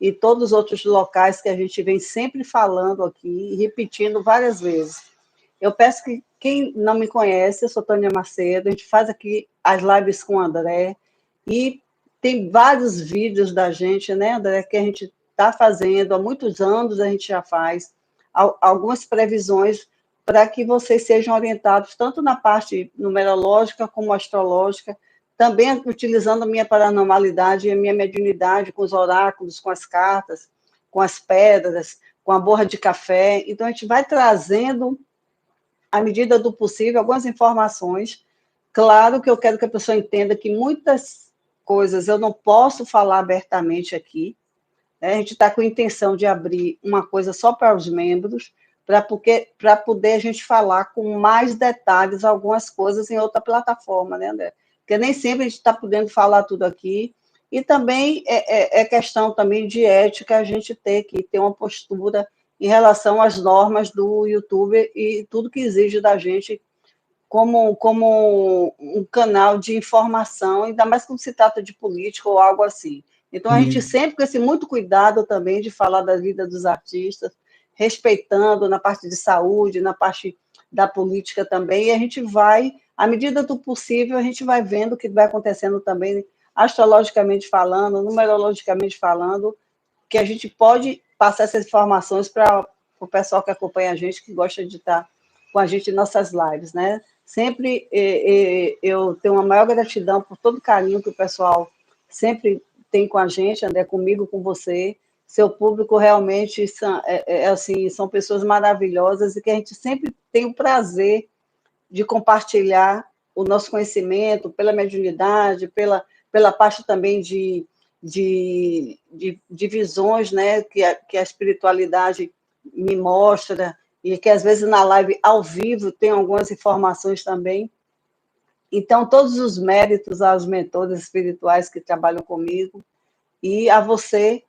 e todos os outros locais que a gente vem sempre falando aqui e repetindo várias vezes. Eu peço que quem não me conhece, eu sou Tânia Macedo, a gente faz aqui as lives com o André, e tem vários vídeos da gente, né, André, que a gente está fazendo, há muitos anos a gente já faz, algumas previsões para que vocês sejam orientados tanto na parte numerológica como astrológica, também utilizando a minha paranormalidade e a minha mediunidade com os oráculos, com as cartas, com as pedras, com a borra de café. Então, a gente vai trazendo, à medida do possível, algumas informações. Claro que eu quero que a pessoa entenda que muitas coisas eu não posso falar abertamente aqui, né? A gente está com a intenção de abrir uma coisa só para os membros, para poder a gente falar com mais detalhes algumas coisas em outra plataforma, né, André? Porque nem sempre a gente está podendo falar tudo aqui, e também é questão também de ética a gente ter que ter uma postura em relação às normas do YouTube e tudo que exige da gente como um canal de informação, ainda mais quando se trata de política ou algo assim. Então, a gente sempre com esse muito cuidado também de falar da vida dos artistas, respeitando na parte de saúde, na parte da política também, e a gente vai, à medida do possível, a gente vai vendo o que vai acontecendo também, astrologicamente falando, numerologicamente falando, que a gente pode passar essas informações para o pessoal que acompanha a gente, que gosta de estar com a gente em nossas lives, né? Sempre eu tenho uma maior gratidão por todo o carinho que o pessoal sempre tem com a gente, André, comigo, com você. Seu público realmente assim, são pessoas maravilhosas e que a gente sempre tem o prazer de compartilhar o nosso conhecimento pela mediunidade, pela parte também de visões, né, que a espiritualidade me mostra, e que às vezes na live ao vivo tem algumas informações também. Então, todos os méritos aos mentores espirituais que trabalham comigo e a você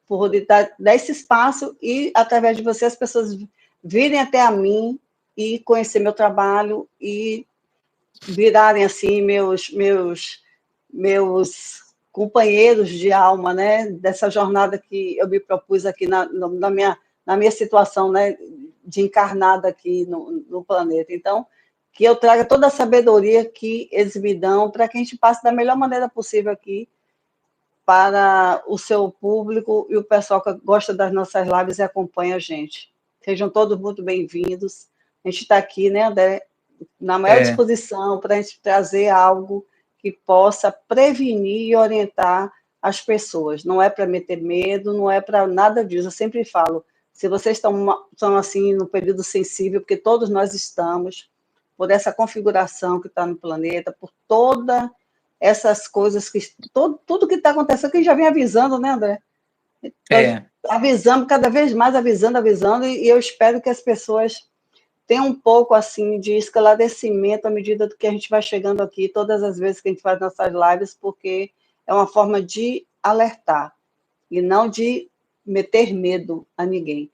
por dar esse espaço e, através de você, as pessoas virem até a mim e conhecer meu trabalho e virarem, assim, meus companheiros de alma, né? Dessa jornada que eu me propus aqui na minha situação, né? De encarnada aqui no planeta. Então, que eu traga toda a sabedoria que eles me dão para que a gente passe da melhor maneira possível aqui para o seu público e o pessoal que gosta das nossas lives e acompanha a gente. Sejam todos muito bem-vindos. A gente está aqui, né, André, na maior disposição para a gente trazer algo que possa prevenir e orientar as pessoas. Não é para meter medo, não é para nada disso. Eu sempre falo, se vocês estão assim no período sensível, porque todos nós estamos, por essa configuração que está no planeta, por toda essas coisas que tudo que está acontecendo, que a gente já vem avisando, né, André? Avisando cada vez mais, avisando, e eu espero que as pessoas tenham um pouco assim de esclarecimento à medida do que a gente vai chegando aqui, todas as vezes que a gente faz nossas lives, porque é uma forma de alertar e não de meter medo a ninguém.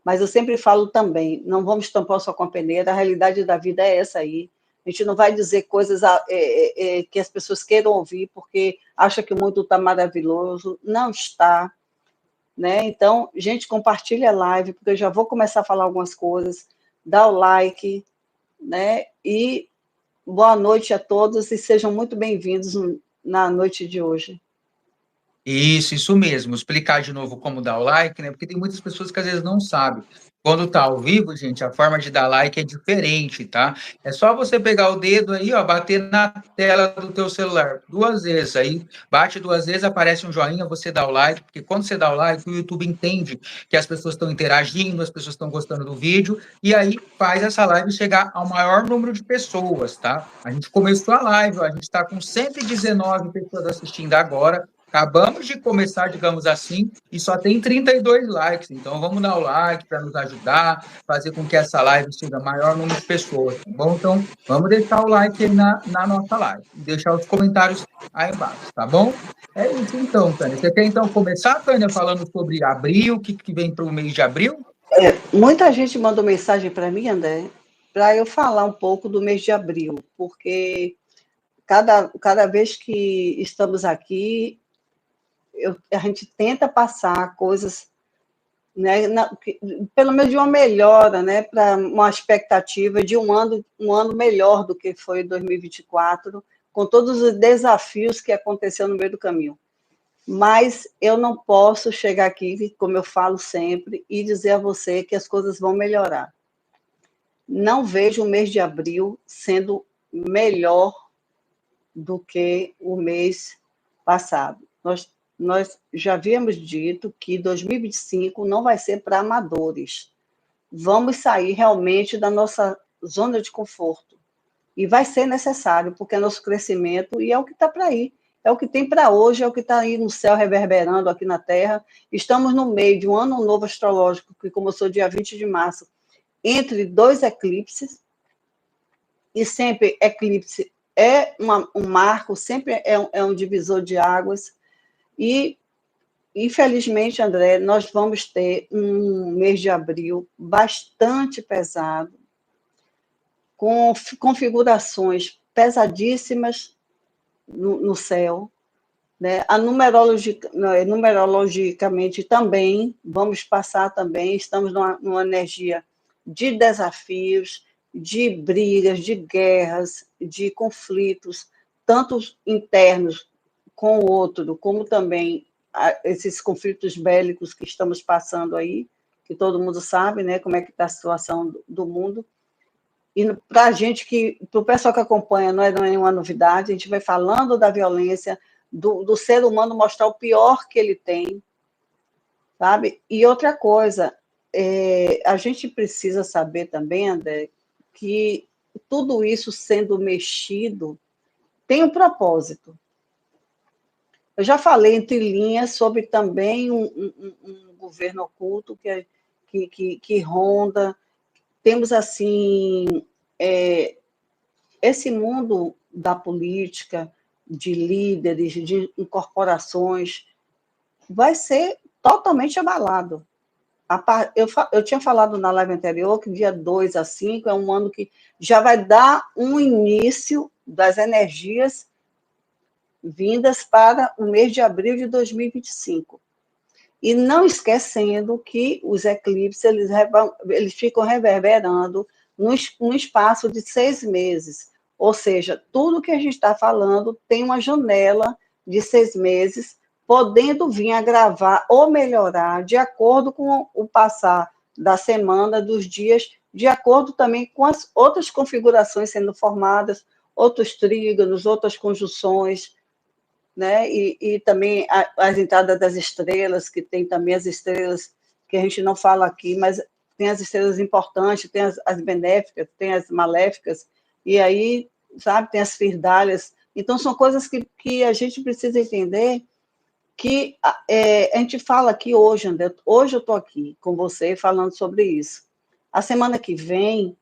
Mas eu sempre falo também, não vamos tampar só com a peneira, a realidade da vida é essa aí. A gente não vai dizer coisas que as pessoas queiram ouvir, porque acha que o mundo está maravilhoso. Não está. Né? Então, gente, compartilha a live, porque eu já vou começar a falar algumas coisas. Dá o like, né? E boa noite a todos e sejam muito bem-vindos na noite de hoje. Isso mesmo. Explicar de novo como dar o like, né? Porque tem muitas pessoas que às vezes não sabem. Quando tá ao vivo, gente, a forma de dar like é diferente, tá? É só você pegar o dedo aí, ó, bater na tela do teu celular 2 vezes, aí bate 2 vezes, aparece um joinha, você dá o like, porque quando você dá o like, o YouTube entende que as pessoas estão interagindo, as pessoas estão gostando do vídeo, e aí faz essa live chegar ao maior número de pessoas, tá? A gente começou a live, ó, a gente está com 119 pessoas assistindo agora. Acabamos de começar, digamos assim, e só tem 32 likes. Então, vamos dar o like para nos ajudar, fazer com que essa live chegue a maior número de pessoas, tá bom? Então, vamos deixar o like aí na nossa live e deixar os comentários aí embaixo, tá bom? É isso então, Tânia. Você quer então começar, Tânia, falando sobre abril, o que vem para o mês de abril? Muita gente mandou mensagem para mim, André, para eu falar um pouco do mês de abril, porque cada vez que estamos aqui, a gente tenta passar coisas, né, pelo menos de uma melhora, né, para uma expectativa de um ano melhor do que foi 2024, com todos os desafios que aconteceram no meio do caminho. Mas eu não posso chegar aqui, como eu falo sempre, e dizer a você que as coisas vão melhorar. Não vejo o mês de abril sendo melhor do que o mês passado. Nós já havíamos dito que 2025 não vai ser para amadores. Vamos sair realmente da nossa zona de conforto. E vai ser necessário, porque é nosso crescimento e é o que está para ir. É o que tem para hoje, é o que está aí no céu reverberando aqui na Terra. Estamos no meio de um ano novo astrológico, que começou dia 20 de março, entre 2 eclipses, e sempre eclipse é um marco, sempre é um divisor de águas, e, infelizmente, André, nós vamos ter um mês de abril bastante pesado, com configurações pesadíssimas no céu, né? Numerologicamente também, vamos passar também, estamos numa energia de desafios, de brigas, de guerras, de conflitos, tanto internos com o outro, como também esses conflitos bélicos que estamos passando aí, que todo mundo sabe, né, como é que está a situação do mundo. E para a gente, para o pessoal que acompanha, não é nenhuma novidade, a gente vai falando da violência, do ser humano mostrar o pior que ele tem, sabe? E outra coisa, a gente precisa saber também, André, que tudo isso sendo mexido tem um propósito. Eu já falei entre linhas sobre também um governo oculto que ronda. Temos, assim, esse mundo da política, de líderes, de incorporações, vai ser totalmente abalado. Eu tinha falado na live anterior que dia 2 a 5 é um ano que já vai dar um início das energias vindas para o mês de abril de 2025. E não esquecendo que os eclipses eles ficam reverberando num espaço de 6 meses. Ou seja, tudo que a gente está falando tem uma janela de 6 meses, podendo vir a agravar ou melhorar de acordo com o passar da semana, dos dias, de acordo também com as outras configurações sendo formadas, outros trígonos, outras conjunções, né? E também as entradas das estrelas, que tem também as estrelas que a gente não fala aqui, mas tem as estrelas importantes, tem as benéficas, tem as maléficas, e aí, sabe, tem as firdalhas. Então, são coisas que a gente precisa entender, que a gente fala aqui hoje, André, hoje eu estou aqui com você falando sobre isso. A semana que vem,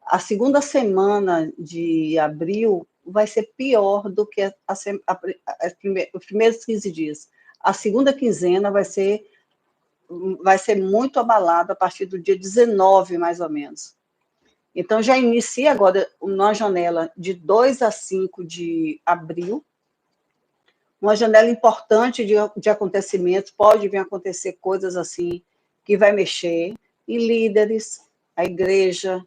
a segunda semana de abril, vai ser pior do que os primeiros 15 dias. A segunda quinzena vai ser muito abalada a partir do dia 19, mais ou menos. Então, já inicia agora uma janela de 2 a 5 de abril, uma janela importante de acontecimentos, pode vir a acontecer coisas assim, que vai mexer em líderes, a igreja,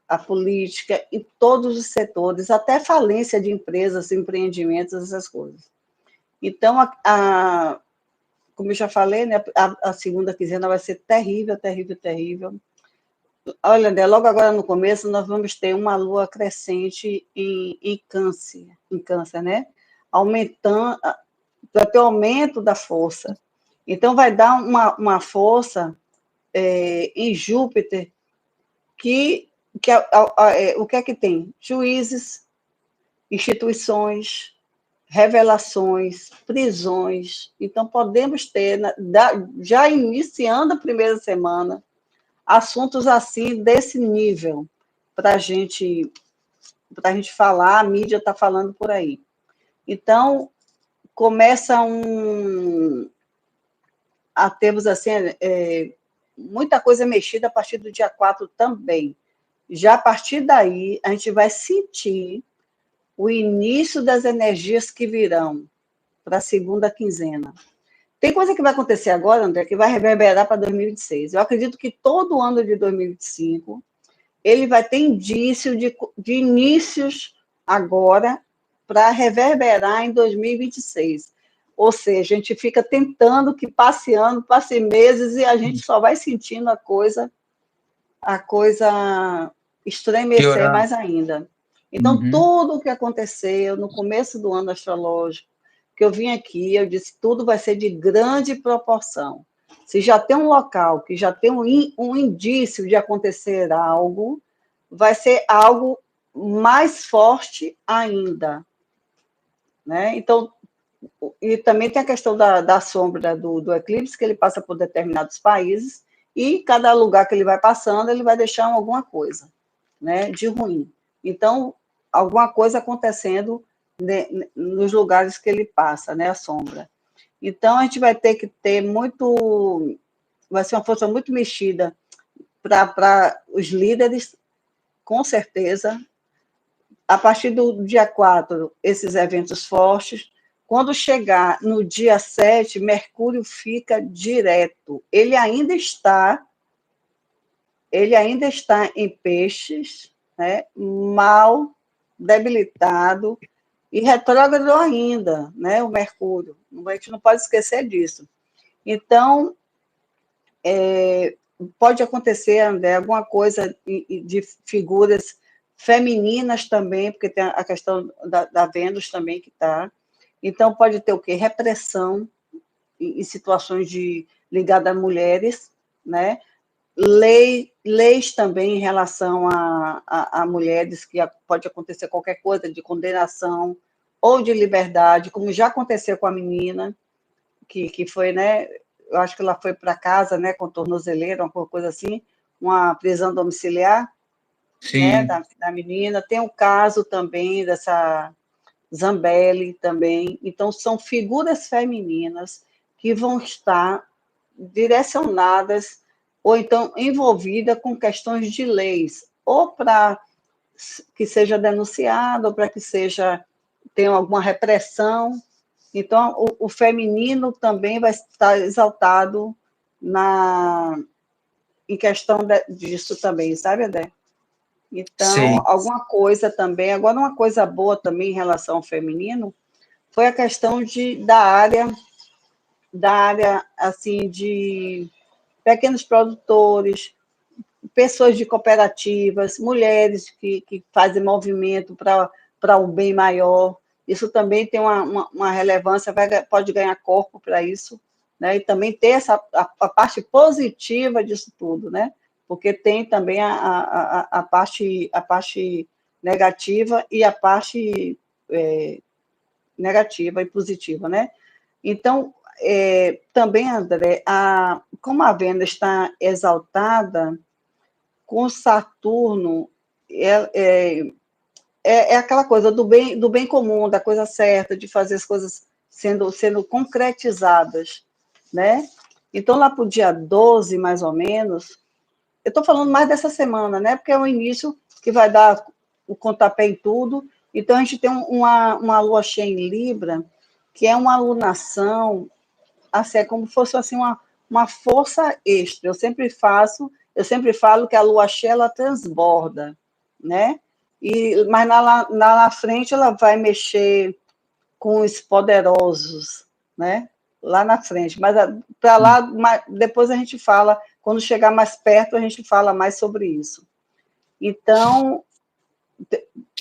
a política, em todos os setores, até falência de empresas, empreendimentos, essas coisas. Então, como eu já falei, né, a segunda quinzena vai ser terrível, terrível, terrível. Olha, André, logo agora no começo, nós vamos ter uma lua crescente em câncer, né? Aumentando, vai ter aumento da força. Então, vai dar uma força em Júpiter o que é que tem? Juízes, instituições, revelações, prisões. Então, podemos ter, já iniciando a primeira semana, assuntos assim, desse nível, para a gente falar, a mídia está falando por aí. Então, começa a termos assim, muita coisa mexida a partir do dia 4 também. Já a partir daí, a gente vai sentir o início das energias que virão para a segunda quinzena. Tem coisa que vai acontecer agora, André, que vai reverberar para 2026. Eu acredito que todo ano de 2025 ele vai ter indício de inícios agora para reverberar em 2026. Ou seja, a gente fica tentando que passe ano, passe meses e a gente só vai sentindo a coisa estremecer Piorar. mais ainda. Então, Uhum. tudo o que aconteceu no começo do ano astrológico, que eu vim aqui, eu disse, tudo vai ser de grande proporção. Se já tem um local que já tem um indício de acontecer algo, vai ser algo mais forte ainda, né? Então, e também tem a questão da sombra do eclipse, que ele passa por determinados países, e cada lugar que ele vai passando, ele vai deixar alguma coisa, né, de ruim. Então, alguma coisa acontecendo nos lugares que ele passa, né, a sombra. Então, a gente vai ter que ter muito, vai ser uma força muito mexida para os líderes, com certeza. A partir do dia 4, esses eventos fortes. Quando chegar no dia 7, Mercúrio fica direto. Ele ainda está em peixes, né, mal, debilitado e retrógrado ainda, né, o Mercúrio. A gente não pode esquecer disso. Então, pode acontecer, André, alguma coisa de figuras femininas também, porque tem a questão da Vênus também que está. Então, pode ter o quê? Repressão em situações ligadas a mulheres, né? Leis também em relação a mulheres, que pode acontecer qualquer coisa de condenação ou de liberdade, como já aconteceu com a menina, que foi, né? Eu acho que ela foi para casa, né, com tornozeleira, uma coisa assim, uma prisão domiciliar, né, Sim. da menina. Tem o caso também dessa Zambelli também. Então, são figuras femininas que vão estar direcionadas ou então envolvidas com questões de leis, ou para que seja denunciado, ou para que tenha alguma repressão. Então, o feminino também vai estar exaltado em questão disso também, sabe, Adé? Então, Sim. alguma coisa também. Agora, uma coisa boa também em relação ao feminino foi a questão da área assim, de pequenos produtores, pessoas de cooperativas, mulheres que fazem movimento para o bem maior. Isso também tem uma relevância, pode ganhar corpo para isso, né? E também ter a parte positiva disso tudo, né? Porque tem também a parte negativa e a parte negativa e positiva, né? Então, também, André, como a Vênus está exaltada, com Saturno, é aquela coisa do bem comum, da coisa certa, de fazer as coisas sendo concretizadas, né? Então, lá para o dia 12, mais ou menos, eu estou falando mais dessa semana, né? Porque é o início que vai dar o pontapé em tudo. Então, a gente tem uma lua cheia em Libra, que é uma alunação, assim, é como se fosse assim, uma força extra. Eu sempre falo que a lua cheia ela transborda, né? Mas na frente ela vai mexer com os poderosos, né? Lá na frente. Mas para lá, depois a gente fala, quando chegar mais perto, a gente fala mais sobre isso. Então,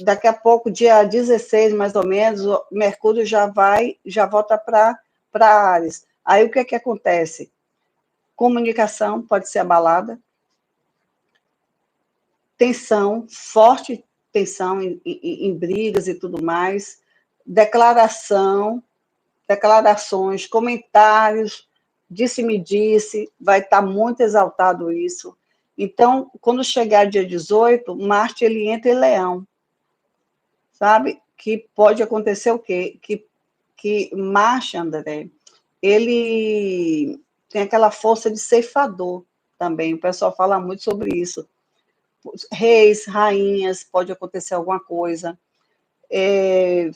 daqui a pouco, dia 16, mais ou menos, o Mercúrio já volta para Áries. Aí o que é que acontece? Comunicação pode ser abalada, tensão, forte tensão em brigas e tudo mais, declarações, comentários, disse-me-disse, vai estar muito exaltado isso. Então, quando chegar dia 18, Marte ele entra em Leão, sabe? Que pode acontecer o quê? Que Marte, André, ele tem aquela força de ceifador também, o pessoal fala muito sobre isso. Reis, rainhas, pode acontecer alguma coisa,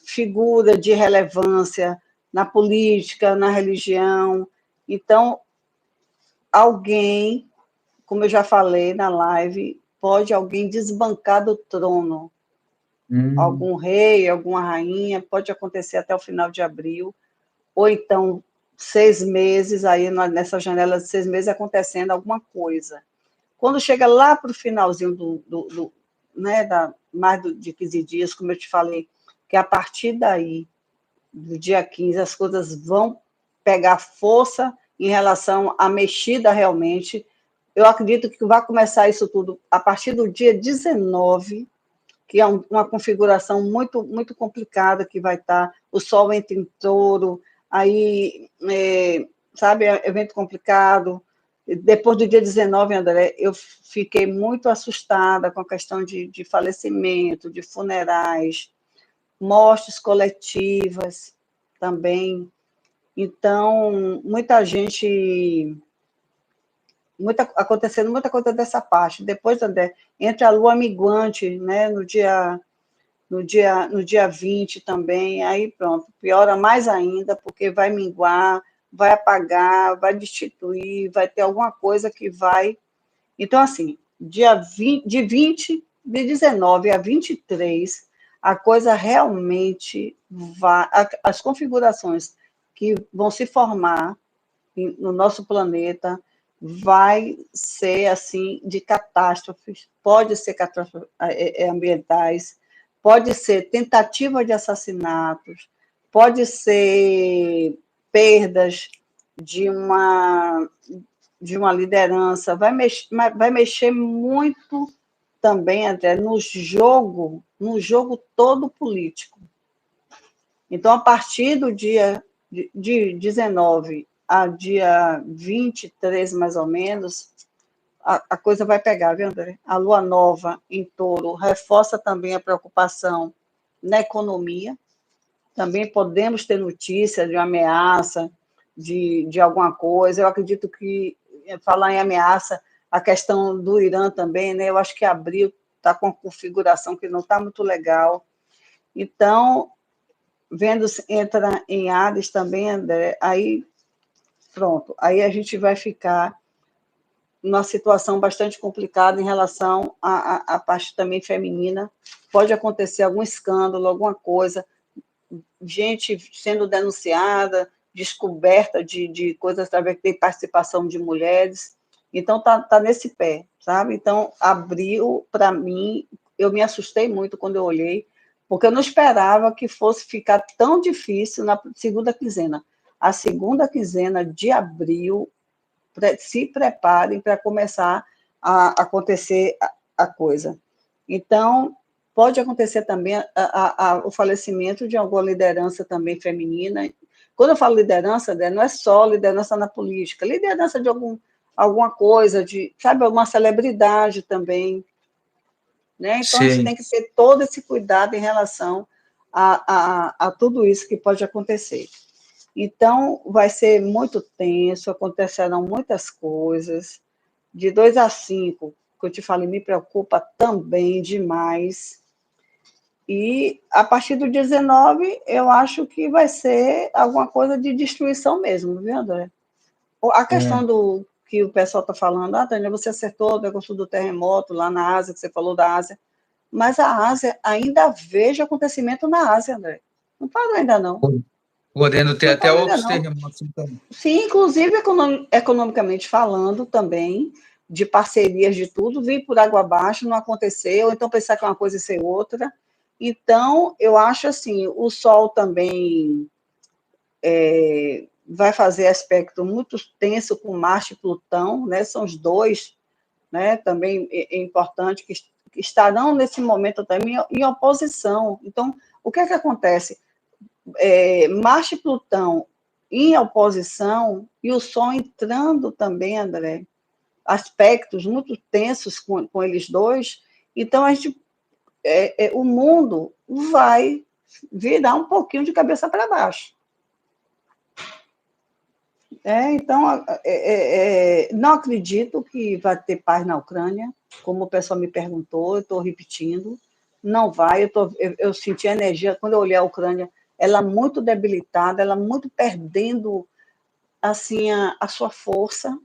figura de relevância, na política, na religião. Então, alguém, como eu já falei na live, pode alguém desbancar do trono. Algum rei, alguma rainha, pode acontecer até o final de abril, ou então 6 meses, aí nessa janela de 6 meses acontecendo alguma coisa. Quando chega lá para o finalzinho né, de 15 dias, como eu te falei, que a partir daí, do dia 15, as coisas vão pegar força em relação à mexida realmente. Eu acredito que vai começar isso tudo a partir do dia 19, que é uma configuração muito, muito complicada, que vai estar, o Sol entra em Touro, aí, sabe, é um evento complicado. Depois do dia 19, André, eu fiquei muito assustada com a questão de falecimento, de funerais, mortes coletivas também. Então, muita gente, acontecendo muita coisa dessa parte. Depois, André, entre a lua minguante, né, no dia 20 também, aí pronto, piora mais ainda, porque vai minguar, vai apagar, vai destituir, vai ter alguma coisa que vai... Então, assim, de 19 a 23, a coisa realmente vai... As configurações que vão se formar no nosso planeta vai ser, assim, de catástrofes, pode ser catástrofes ambientais, pode ser tentativa de assassinatos, pode ser perdas de uma liderança, vai mexer muito também, até no jogo todo político. Então, a partir do dia de 19 a dia 23, mais ou menos, a coisa vai pegar, viu, André? A lua nova em Touro reforça também a preocupação na economia. Também podemos ter notícia de uma ameaça, de alguma coisa. Eu acredito que, falar em ameaça, a questão do Irã também, né? Eu acho que abril está com uma configuração que não está muito legal. Então, Vênus entra em Áries também, André, aí pronto, aí a gente vai ficar numa situação bastante complicada em relação à parte também feminina. Pode acontecer algum escândalo, alguma coisa, gente sendo denunciada, descoberta de coisas através de participação de mulheres. Então, tá nesse pé, sabe? Então, abril, para mim, eu me assustei muito quando eu olhei, porque eu não esperava que fosse ficar tão difícil na segunda quinzena. A segunda quinzena de abril, se preparem para começar a acontecer a coisa. Então, pode acontecer também o falecimento de alguma liderança também feminina. Quando eu falo liderança, não é só liderança na política, liderança de alguma coisa, sabe, alguma celebridade também. Né? Então, a gente tem que ter todo esse cuidado em relação a tudo isso que pode acontecer. Então, vai ser muito tenso, acontecerão muitas coisas. De 2 a 5, que eu te falei, me preocupa também demais. E, a partir do 19, eu acho que vai ser alguma coisa de destruição mesmo, viu, André? A questão do que o pessoal está falando, Tânia, você acertou o negócio do terremoto lá na Ásia, que você falou da Ásia, mas a Ásia, ainda vejo acontecimento na Ásia, André. Não parou ainda, não. Podendo ter até outros terremotos, então. Sim, inclusive economicamente falando também, de parcerias de tudo, vir por água abaixo, não aconteceu, ou então pensar que é uma coisa e ser outra. Então, eu acho assim, o Sol também vai fazer aspecto muito tenso com Marte e Plutão, né? São os dois, né? Também é importante que estarão nesse momento também em oposição. Então, o que é que acontece? Marte e Plutão em oposição e o Sol entrando também, André, aspectos muito tensos com eles dois, então o mundo vai virar um pouquinho de cabeça para baixo. Então, não acredito que vai ter paz na Ucrânia, como o pessoal me perguntou, eu estou repetindo, não vai, eu senti a energia, quando eu olhei a Ucrânia, ela muito debilitada, ela muito perdendo, assim, a sua força.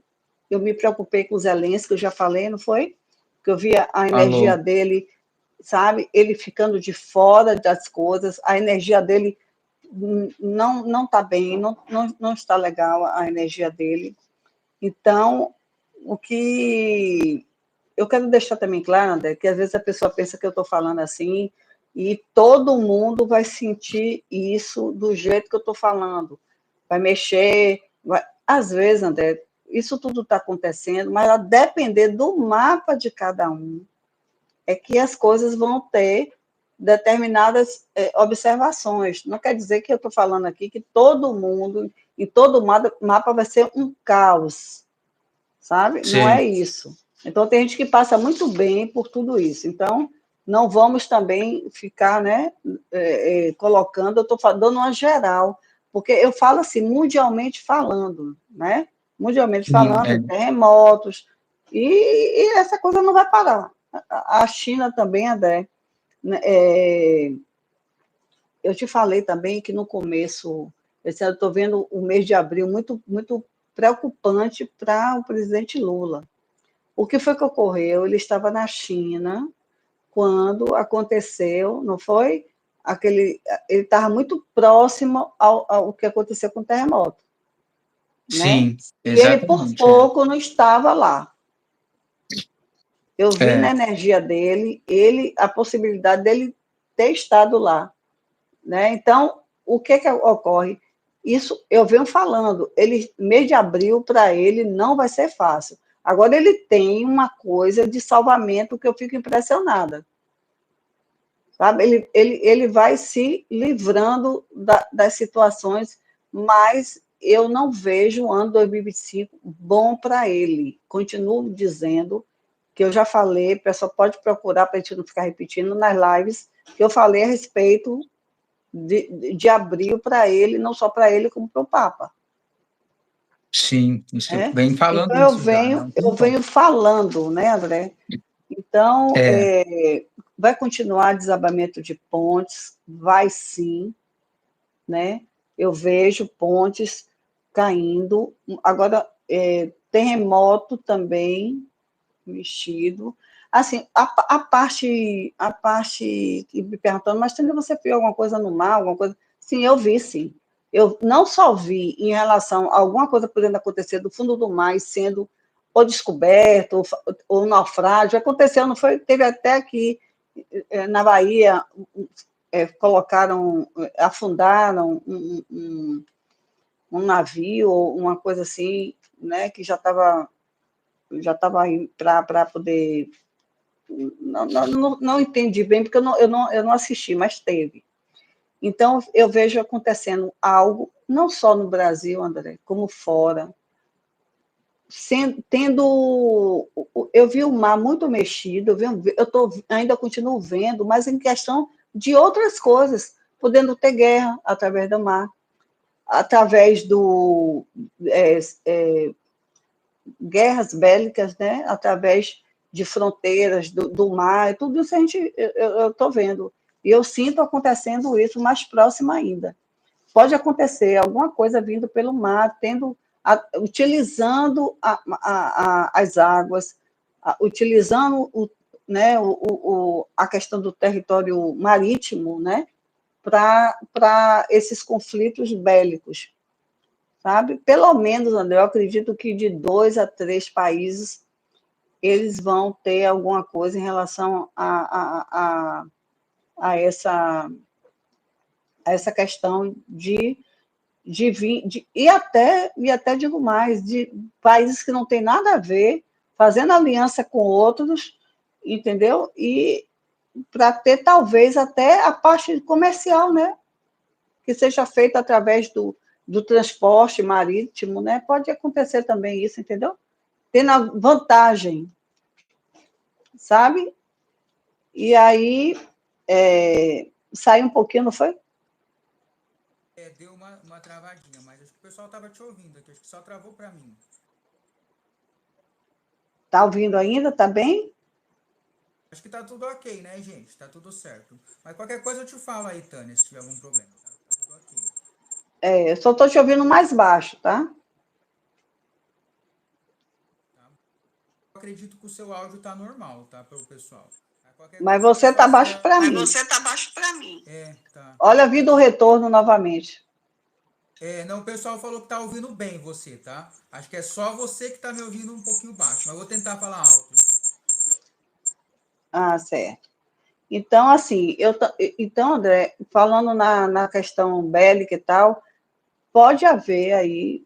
Eu me preocupei com o Zelensky, que eu já falei, não foi? Que eu via a energia Falou. dele, sabe? Ele ficando de fora das coisas, a energia dele não está bem, não está legal a energia dele. Então, o que eu quero deixar também claro, André, que às vezes a pessoa pensa que eu estou falando assim e todo mundo vai sentir isso do jeito que eu estou falando. Vai mexer. Às vezes, André, isso tudo está acontecendo, mas a depender do mapa de cada um, é que as coisas vão ter determinadas observações. Não quer dizer que eu estou falando aqui que todo mundo, em todo mapa, vai ser um caos, sabe? Não é Sei. isso. Então, tem gente que passa muito bem por tudo isso. Então, não vamos também ficar, né, colocando, eu estou dando uma geral, porque eu falo assim, mundialmente falando, né? Mundialmente Sim, falando, terremotos, e essa coisa não vai parar. A China também, André, né, eu te falei também que no começo, eu estou vendo o mês de abril muito, muito preocupante para o presidente Lula. O que foi que ocorreu? Ele estava na China quando aconteceu, não foi? Ele estava muito próximo ao que aconteceu com o terremoto, né? sim, E ele, por exatamente. pouco, não estava lá. Eu vi na É, energia dele, a possibilidade dele ter estado lá, né? Então, o que ocorre? Isso eu venho falando. Mês de abril para ele não vai ser fácil. Agora ele tem uma coisa de salvamento que eu fico impressionada, sabe? Ele vai se livrando das situações, mas eu não vejo o ano 2025 bom para ele. Continuo dizendo que eu já falei, o pessoal pode procurar para a gente não ficar repetindo nas lives, que eu falei a respeito de abril para ele, não só para ele, como para o Papa. sim, você Né? vem falando Então, isso já, né? Um eu tempão. venho falando, né, André? Então, É, vai continuar desabamento de pontes, vai sim, né? Eu vejo pontes caindo. Agora, terremoto também mexido. Assim, a parte que me perguntando, mas também você viu alguma coisa no mar, alguma coisa? Sim, eu vi, sim. Eu não só vi em relação a alguma coisa podendo acontecer do fundo do mar e sendo ou descoberto, ou naufrágio, aconteceu, não foi? Teve até aqui na Bahia, colocaram, afundaram um navio, ou uma coisa assim, né, que já estava aí para poder. Não entendi bem, porque eu não assisti, mas teve. Então, eu vejo acontecendo algo, não só no Brasil, André, como fora, tendo. Eu vi o mar muito mexido, ainda continuo vendo, mas em questão de outras coisas, podendo ter guerra através do mar, através é, é, guerras bélicas, né? Através de fronteiras do mar, tudo isso eu estou vendo. E eu sinto acontecendo isso mais próximo ainda. Pode acontecer alguma coisa vindo pelo mar, utilizando as águas, utilizando né, a questão do território marítimo, né, para esses conflitos bélicos, sabe? Pelo menos, André, eu acredito que de 2 a 3 países eles vão ter alguma coisa em relação a essa questão e até digo mais, de países que não têm nada a ver, fazendo aliança com outros, entendeu? E para ter talvez até a parte comercial, né? Que seja feita através do transporte marítimo, né? Pode acontecer também isso, entendeu? Tendo a vantagem, sabe? E aí sai um pouquinho, não foi? deu uma travadinha, mas acho que o pessoal tava te ouvindo aqui, acho que só travou para mim. Tá ouvindo ainda? Tá bem? Acho que tá tudo ok, né, gente? Tá tudo certo. Mas qualquer coisa eu te falo aí, Tânia, se tiver algum problema, tá? Tá tudo Eu só estou te ouvindo mais baixo, tá? Eu acredito que o seu áudio está normal, tá, para o pessoal. Qualquer Mas coisa, o você está pessoal baixo estiver... para mim. Mas você está baixo para mim. Tá. Olha, vindo o retorno novamente. Não, o pessoal falou que tá ouvindo bem você, tá? Acho que é só você que tá me ouvindo um pouquinho baixo, mas vou tentar falar alto. Ah, certo. Então, assim, então, André, falando na questão bélica e tal, pode haver aí,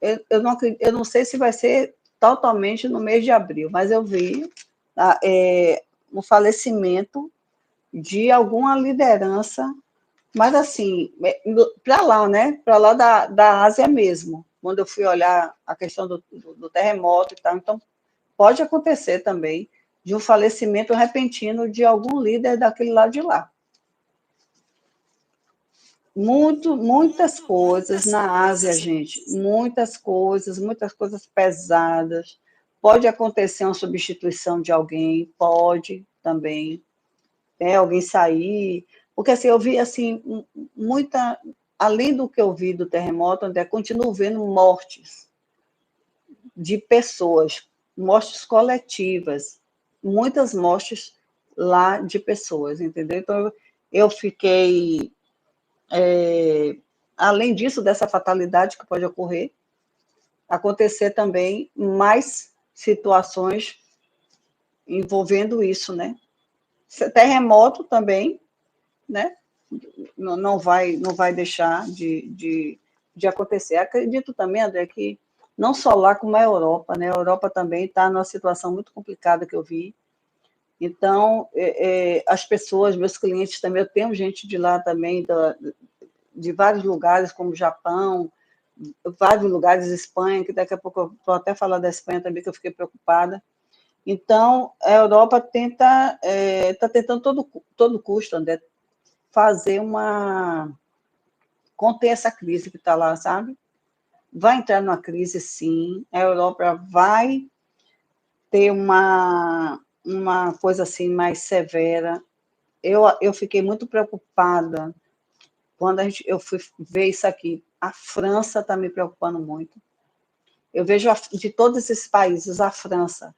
eu não sei se vai ser totalmente no mês de abril, mas eu vi um falecimento de alguma liderança, mas assim, para lá, né? Para lá da Ásia mesmo, quando eu fui olhar a questão do terremoto e tal. Então, pode acontecer também de um falecimento repentino de algum líder daquele lado de lá. Muitas coisas na Ásia, gente, muitas coisas pesadas. Pode acontecer uma substituição de alguém, pode também, alguém sair, porque assim, eu vi assim, além do que eu vi do terremoto, André, continuo vendo mortes de pessoas, mortes coletivas, muitas mortes lá de pessoas, entendeu? Então, eu fiquei, além disso, dessa fatalidade que pode ocorrer, acontecer também mais situações envolvendo isso, né? Terremoto também, né? Não vai deixar de acontecer. Acredito também, André, que não só lá como a Europa, né? A Europa também está numa situação muito complicada que eu vi. Então, as pessoas, meus clientes também, eu tenho gente de lá também, de vários lugares, como Japão, vários lugares, Espanha, que daqui a pouco eu vou até falar da Espanha também, que eu fiquei preocupada. Então, a Europa está tentando todo custo, André, conter essa crise que está lá, sabe? Vai entrar numa crise, sim. A Europa vai ter uma coisa assim mais severa. Eu fiquei muito preocupada quando eu fui ver isso aqui. A França está me preocupando muito. Eu vejo de todos esses países, a França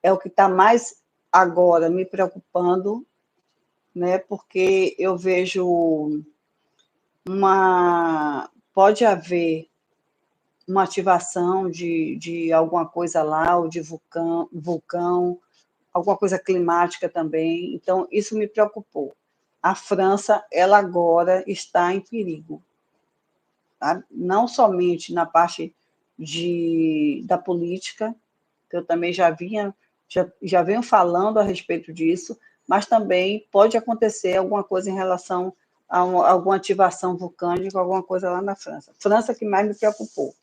é o que está mais agora me preocupando, né? Porque eu vejo pode haver uma ativação de alguma coisa lá, ou de vulcão, alguma coisa climática também. Então, isso me preocupou. A França, ela agora está em perigo, tá? Não somente na parte da política, que eu também já venho falando a respeito disso, mas também pode acontecer alguma coisa em relação a alguma ativação vulcânica, alguma coisa lá na França. França que mais me preocupou.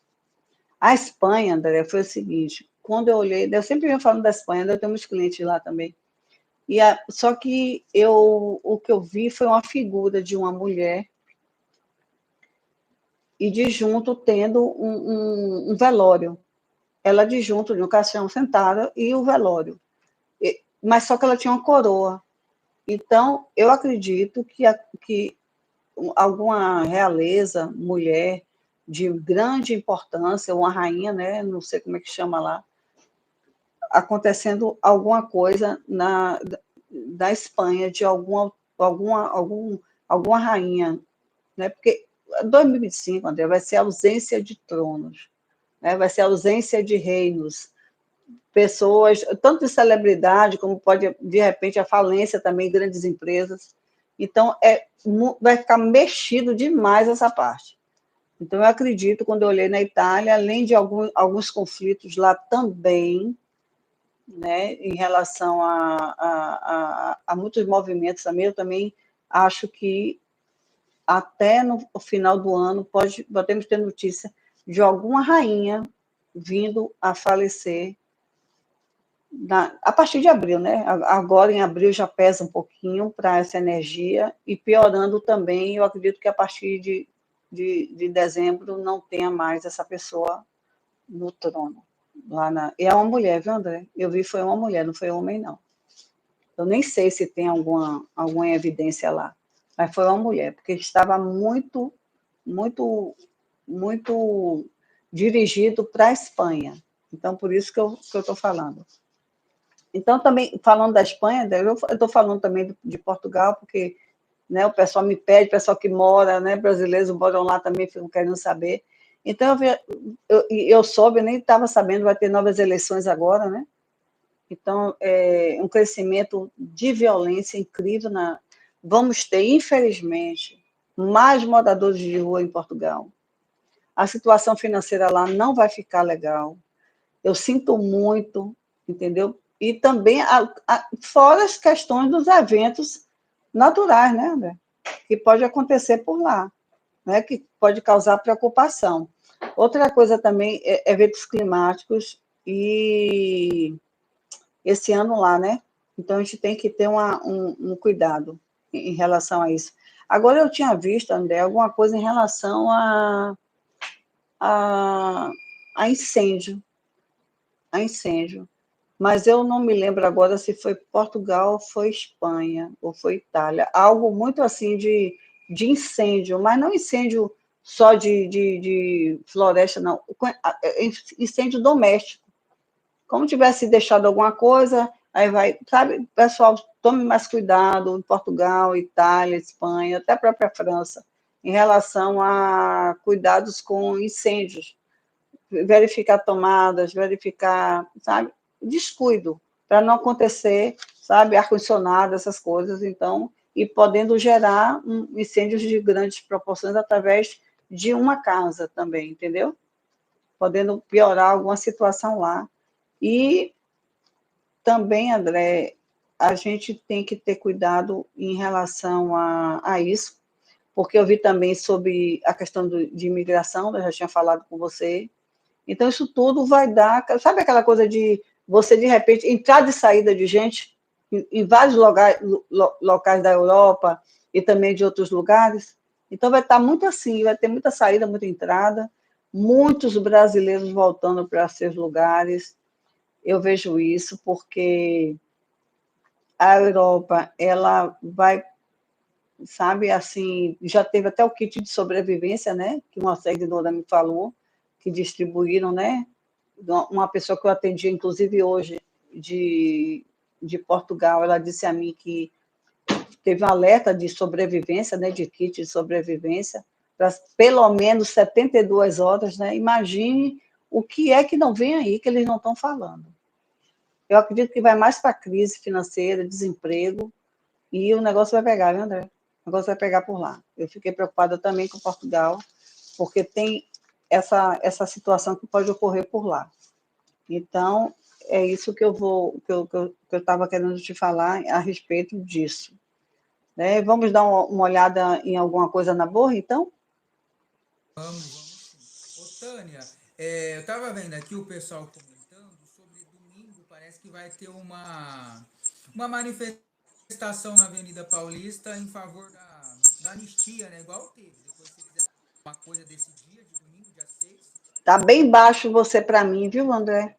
A Espanha, André, foi o seguinte, quando eu olhei, eu sempre venho falando da Espanha, eu tenho muitos clientes lá também, só que o que eu vi foi uma figura de uma mulher e de junto tendo um velório. Ela de junto, no caixão sentada, e o velório. Mas só que ela tinha uma coroa. Então, eu acredito que alguma realeza, mulher de grande importância, uma rainha, né? Não sei como é que chama lá, acontecendo alguma coisa da Espanha, de alguma rainha, né? Porque 2025, André, vai ser ausência de tronos, né? Vai ser ausência de reinos, pessoas, tanto de celebridade, como pode, de repente, a falência também, grandes empresas. Então, vai ficar mexido demais essa parte. Então, eu acredito, quando eu olhei na Itália, além de alguns conflitos lá também, né, em relação a muitos movimentos também, eu também acho que até no final do ano podemos ter notícia de alguma rainha vindo a falecer a partir de abril, né? Agora em abril já pesa um pouquinho para essa energia e piorando também, eu acredito que a partir de dezembro não tenha mais essa pessoa no trono. E é uma mulher, viu, André? Eu vi foi uma mulher, não foi homem, não. Eu nem sei se tem alguma evidência lá, mas foi uma mulher, porque estava muito muito, muito dirigido para a Espanha. Então, por isso que eu estou falando. Então, também, falando da Espanha, eu estou falando também de Portugal, porque, né, o pessoal me pede, o pessoal que mora, né, brasileiros moram lá também, ficam querendo saber. Então, eu soube, nem estava sabendo, vai ter novas eleições agora, né? Então, é um crescimento de violência incrível. Vamos ter, infelizmente, mais moradores de rua em Portugal. A situação financeira lá não vai ficar legal. Eu sinto muito, entendeu? E também, fora as questões dos eventos naturais, né, André? Que pode acontecer por lá, né? Que pode causar preocupação. Outra coisa também é eventos climáticos e esse ano lá, né? Então a gente tem que ter um cuidado em relação a isso. Agora eu tinha visto, André, alguma coisa em relação a, a incêndio, a incêndio. Mas eu não me lembro agora se foi Portugal, foi Espanha ou foi Itália. Algo muito assim de incêndio, mas não incêndio só de floresta, não. Incêndio doméstico. Como tivesse deixado alguma coisa, aí vai, sabe, pessoal, tome mais cuidado em Portugal, Itália, Espanha, até a própria França, em relação a cuidados com incêndios, verificar tomadas, verificar, sabe, descuido, para não acontecer, sabe, ar-condicionado, essas coisas, então, e podendo gerar incêndios de grandes proporções através de uma casa também, entendeu? Podendo piorar alguma situação lá. E também, André, a gente tem que ter cuidado em relação a isso, porque eu vi também sobre a questão de imigração, eu já tinha falado com você. Então, isso tudo vai dar. Sabe aquela coisa de você, de repente, entrada e saída de gente em vários locais da Europa e também de outros lugares? Então, vai estar muito assim, vai ter muita saída, muita entrada, muitos brasileiros voltando para seus lugares. Eu vejo isso porque a Europa, ela vai, sabe, assim, já teve até o kit de sobrevivência, né, que uma seguidora me falou, que distribuíram, né, uma pessoa que eu atendi, inclusive hoje, de Portugal, ela disse a mim que teve um alerta de sobrevivência, né, de kit de sobrevivência, para pelo menos 72 horas, né, imagine o que é que não vem aí, que eles não estão falando. Eu acredito que vai mais para a crise financeira, desemprego, e o negócio vai pegar, viu, André? O negócio vai pegar por lá. Eu fiquei preocupada também com Portugal, porque tem essa situação que pode ocorrer por lá. Então, é isso que eu estava querendo te falar a respeito disso. Né? Vamos dar uma olhada em alguma coisa na borra, então? Vamos sim. Ô, Tânia, eu estava vendo aqui o pessoal comentando sobre domingo, parece que vai ter uma manifestação na Avenida Paulista em favor da anistia, né? Igual teve. Depois, se você quiser uma coisa desse dia, de domingo, dia 6, Tá bem baixo você para mim, viu, André?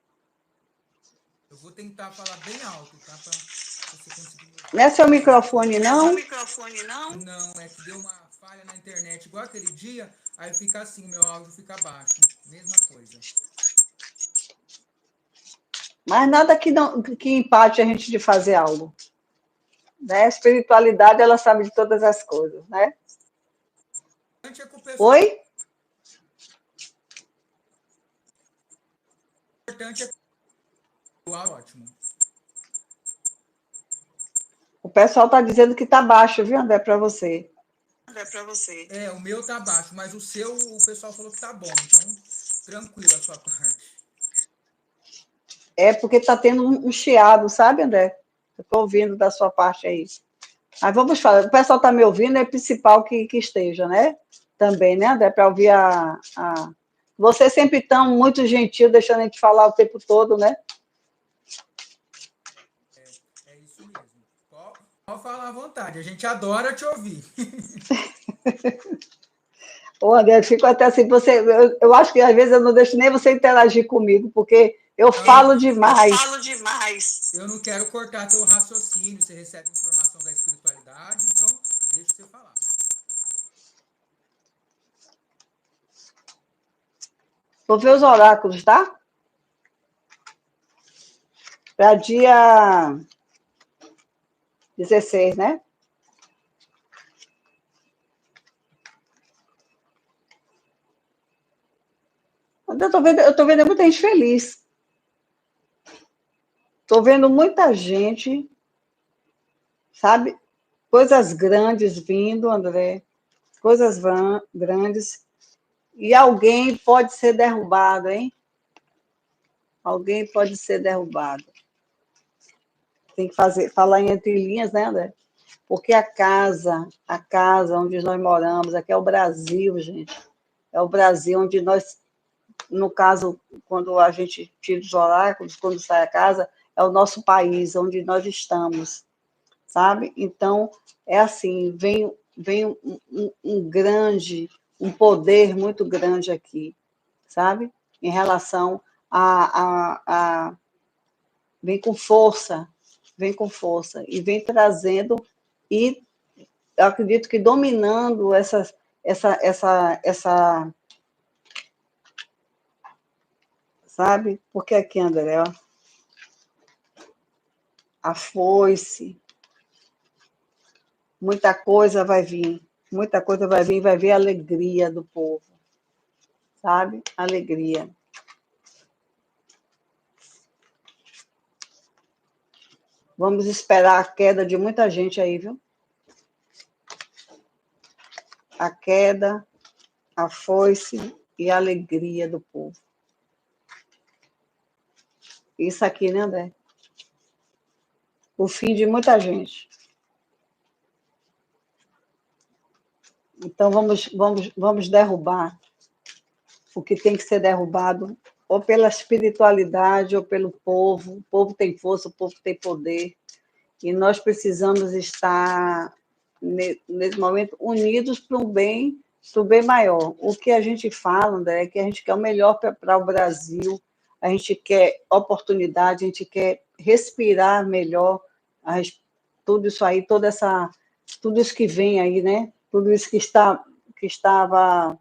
eu vou tentar falar bem alto, tá? Para você conseguir me ouvir. Não é seu microfone, Não é seu não? microfone, não? Não, é que deu uma falha na internet, igual aquele dia, aí fica assim, o meu áudio fica baixo. Mesma coisa. Mas nada que empate a gente de fazer algo. Né? A espiritualidade, ela sabe de todas as coisas, né? É que o pessoal, Oi? o importante é o áudio ótimo. O pessoal está dizendo que está baixo, viu, André, para você. O meu tá baixo, mas o seu, o pessoal falou que tá bom, então tranquilo a sua parte. É porque está tendo um chiado, sabe, André? Eu estou ouvindo da sua parte aí. Mas vamos falar. O pessoal está me ouvindo, é principal que esteja, né? Também, né, André? Para ouvir a. Você sempre tão muito gentil, deixando a gente falar o tempo todo, né? É isso mesmo. Pode falar à vontade, a gente adora te ouvir. Ô, André, eu fico até assim, eu acho que às vezes eu não deixo nem você interagir comigo, porque eu falo demais. Eu não quero cortar teu raciocínio, você recebe informação da espiritualidade, então deixa você falar. Vou ver os oráculos, tá? Para dia 16, né? Eu tô vendo muita gente feliz. Tô vendo muita gente, sabe? Coisas grandes vindo, André. Coisas grandes. E alguém pode ser derrubado, hein? Alguém pode ser derrubado. Tem que falar em entre linhas, né, André? Porque a casa onde nós moramos, aqui é o Brasil, gente. É o Brasil onde nós, no caso, quando a gente tira os oráculos, quando sai a casa, é o nosso país, onde nós estamos, sabe? Então, é assim, vem um poder muito grande aqui, sabe? Em relação a vem com força, e vem trazendo, e eu acredito que dominando essa sabe? Porque aqui, André, ó, a foice, muita coisa vai vir, vai ver a alegria do povo, sabe? Alegria. Vamos esperar a queda de muita gente aí, viu? A queda, a foice e a alegria do povo. Isso aqui, né, André? O fim de muita gente. Então, vamos derrubar o que tem que ser derrubado, ou pela espiritualidade, ou pelo povo. O povo tem força, o povo tem poder. E nós precisamos estar, nesse momento, unidos para um bem maior. O que a gente fala, André, é que a gente quer o melhor para o Brasil, a gente quer oportunidade, a gente quer respirar melhor, tudo isso aí, tudo isso que vem aí, né? Tudo isso que estava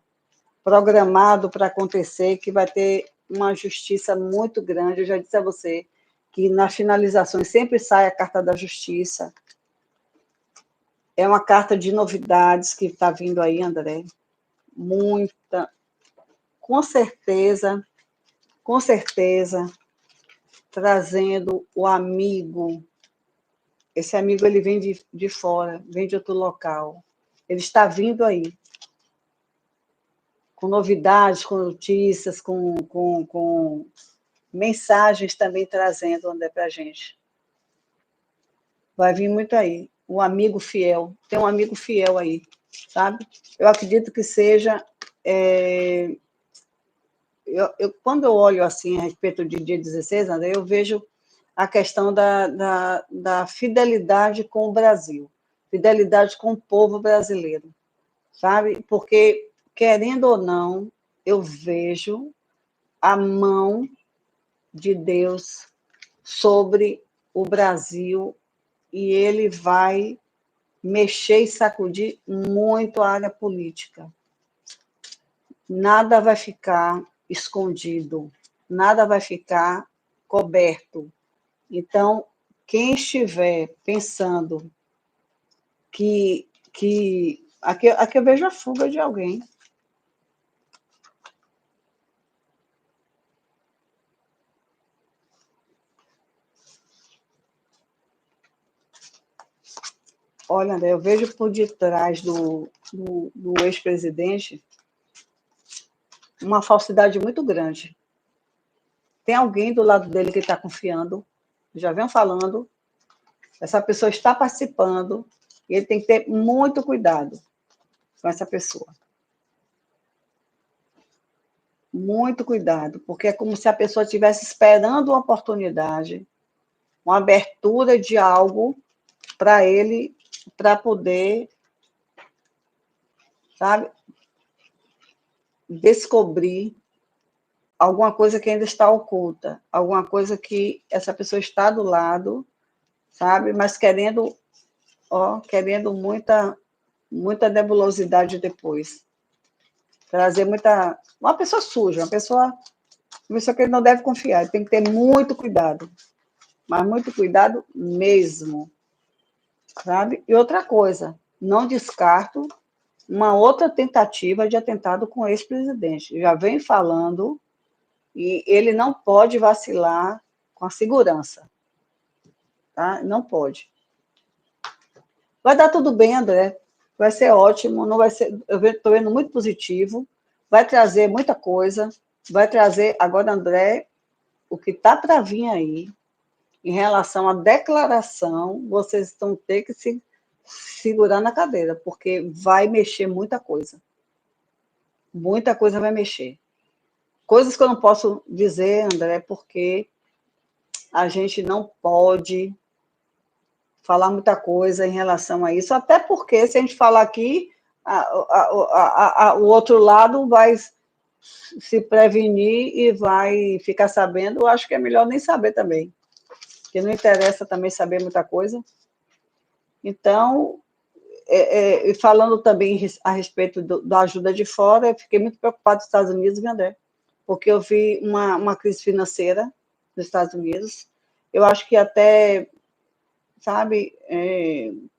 programado para acontecer, que vai ter uma justiça muito grande. Eu já disse a você que nas finalizações sempre sai a carta da justiça. É uma carta de novidades que está vindo aí, André. Muita. Com certeza, trazendo o amigo. Esse amigo, ele vem de fora, vem de outro local. Ele está vindo aí. Com novidades, com notícias, com mensagens também trazendo, André, para a gente. Vai vir muito aí. Um amigo fiel. Tem um amigo fiel aí, sabe? Eu acredito que seja... quando eu olho assim a respeito de dia 16, André, eu vejo a questão da fidelidade com o Brasil, fidelidade com o povo brasileiro, sabe? Porque, querendo ou não, eu vejo a mão de Deus sobre o Brasil, e ele vai mexer e sacudir muito a área política. Nada vai ficar escondido, nada vai ficar coberto. Então, quem estiver pensando que aqui eu vejo a fuga de alguém. Olha, André, eu vejo por detrás do ex-presidente uma falsidade muito grande. Tem alguém do lado dele que está confiando, já vem falando, essa pessoa está participando, e ele tem que ter muito cuidado com essa pessoa. Muito cuidado, porque é como se a pessoa estivesse esperando uma oportunidade, uma abertura de algo para ele, para poder, sabe, descobrir alguma coisa que ainda está oculta, alguma coisa que essa pessoa está do lado, sabe, mas querendo muita nebulosidade depois. trazer muita... Uma pessoa suja, uma pessoa que ele não deve confiar, ele tem que ter muito cuidado, mas muito cuidado mesmo, sabe? E outra coisa, não descarto uma outra tentativa de atentado com o ex-presidente. Já vem falando e ele não pode vacilar com a segurança, tá? Não pode. Vai dar tudo bem, André. Vai ser ótimo, não vai ser... Eu estou vendo muito positivo, vai trazer muita coisa, vai trazer... Agora, André, o que está para vir aí, em relação à declaração, vocês estão ter que se segurar na cadeira, porque vai mexer muita coisa. Muita coisa vai mexer. Coisas que eu não posso dizer, André, porque a gente não pode falar muita coisa em relação a isso, até porque, se a gente falar aqui, o outro lado vai se prevenir e vai ficar sabendo. Eu acho que é melhor nem saber também, porque não interessa também saber muita coisa. Então, falando também a respeito da ajuda de fora, eu fiquei muito preocupada com os Estados Unidos, viu, André? Porque eu vi uma crise financeira nos Estados Unidos. Eu acho que até, sabe,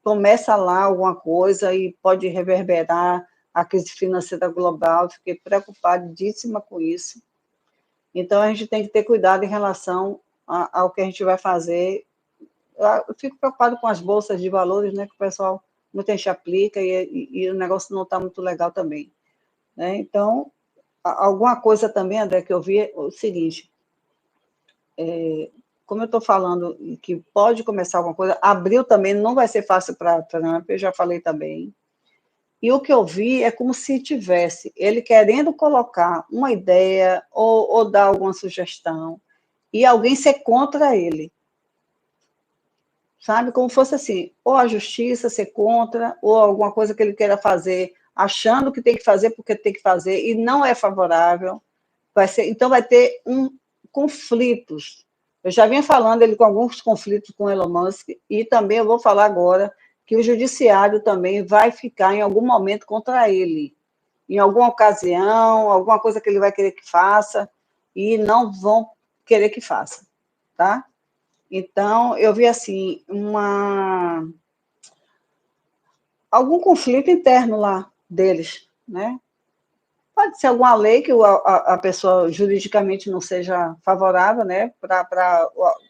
começa lá alguma coisa e pode reverberar a crise financeira global. Fiquei preocupadíssima com isso. Então, a gente tem que ter cuidado em relação ao que a gente vai fazer. Eu fico preocupado com as bolsas de valores, né, que o pessoal muita gente aplica e o negócio não está muito legal também, né? Então, alguma coisa também, André, que eu vi é o seguinte, como eu estou falando que pode começar alguma coisa, abril também não vai ser fácil para Trump, eu já falei também, e o que eu vi é como se tivesse ele querendo colocar uma ideia ou dar alguma sugestão e alguém ser contra ele, sabe? Como fosse assim, ou a justiça ser contra, ou alguma coisa que ele queira fazer, achando que tem que fazer porque tem que fazer, e não é favorável. Então, vai ter conflitos. Eu já vinha falando ele com alguns conflitos com Elon Musk, e também eu vou falar agora que o judiciário também vai ficar em algum momento contra ele, em alguma ocasião, alguma coisa que ele vai querer que faça, e não vão querer que faça, tá? Então, eu vi, assim, algum conflito interno lá deles, né? Pode ser alguma lei que a pessoa juridicamente não seja favorável, né?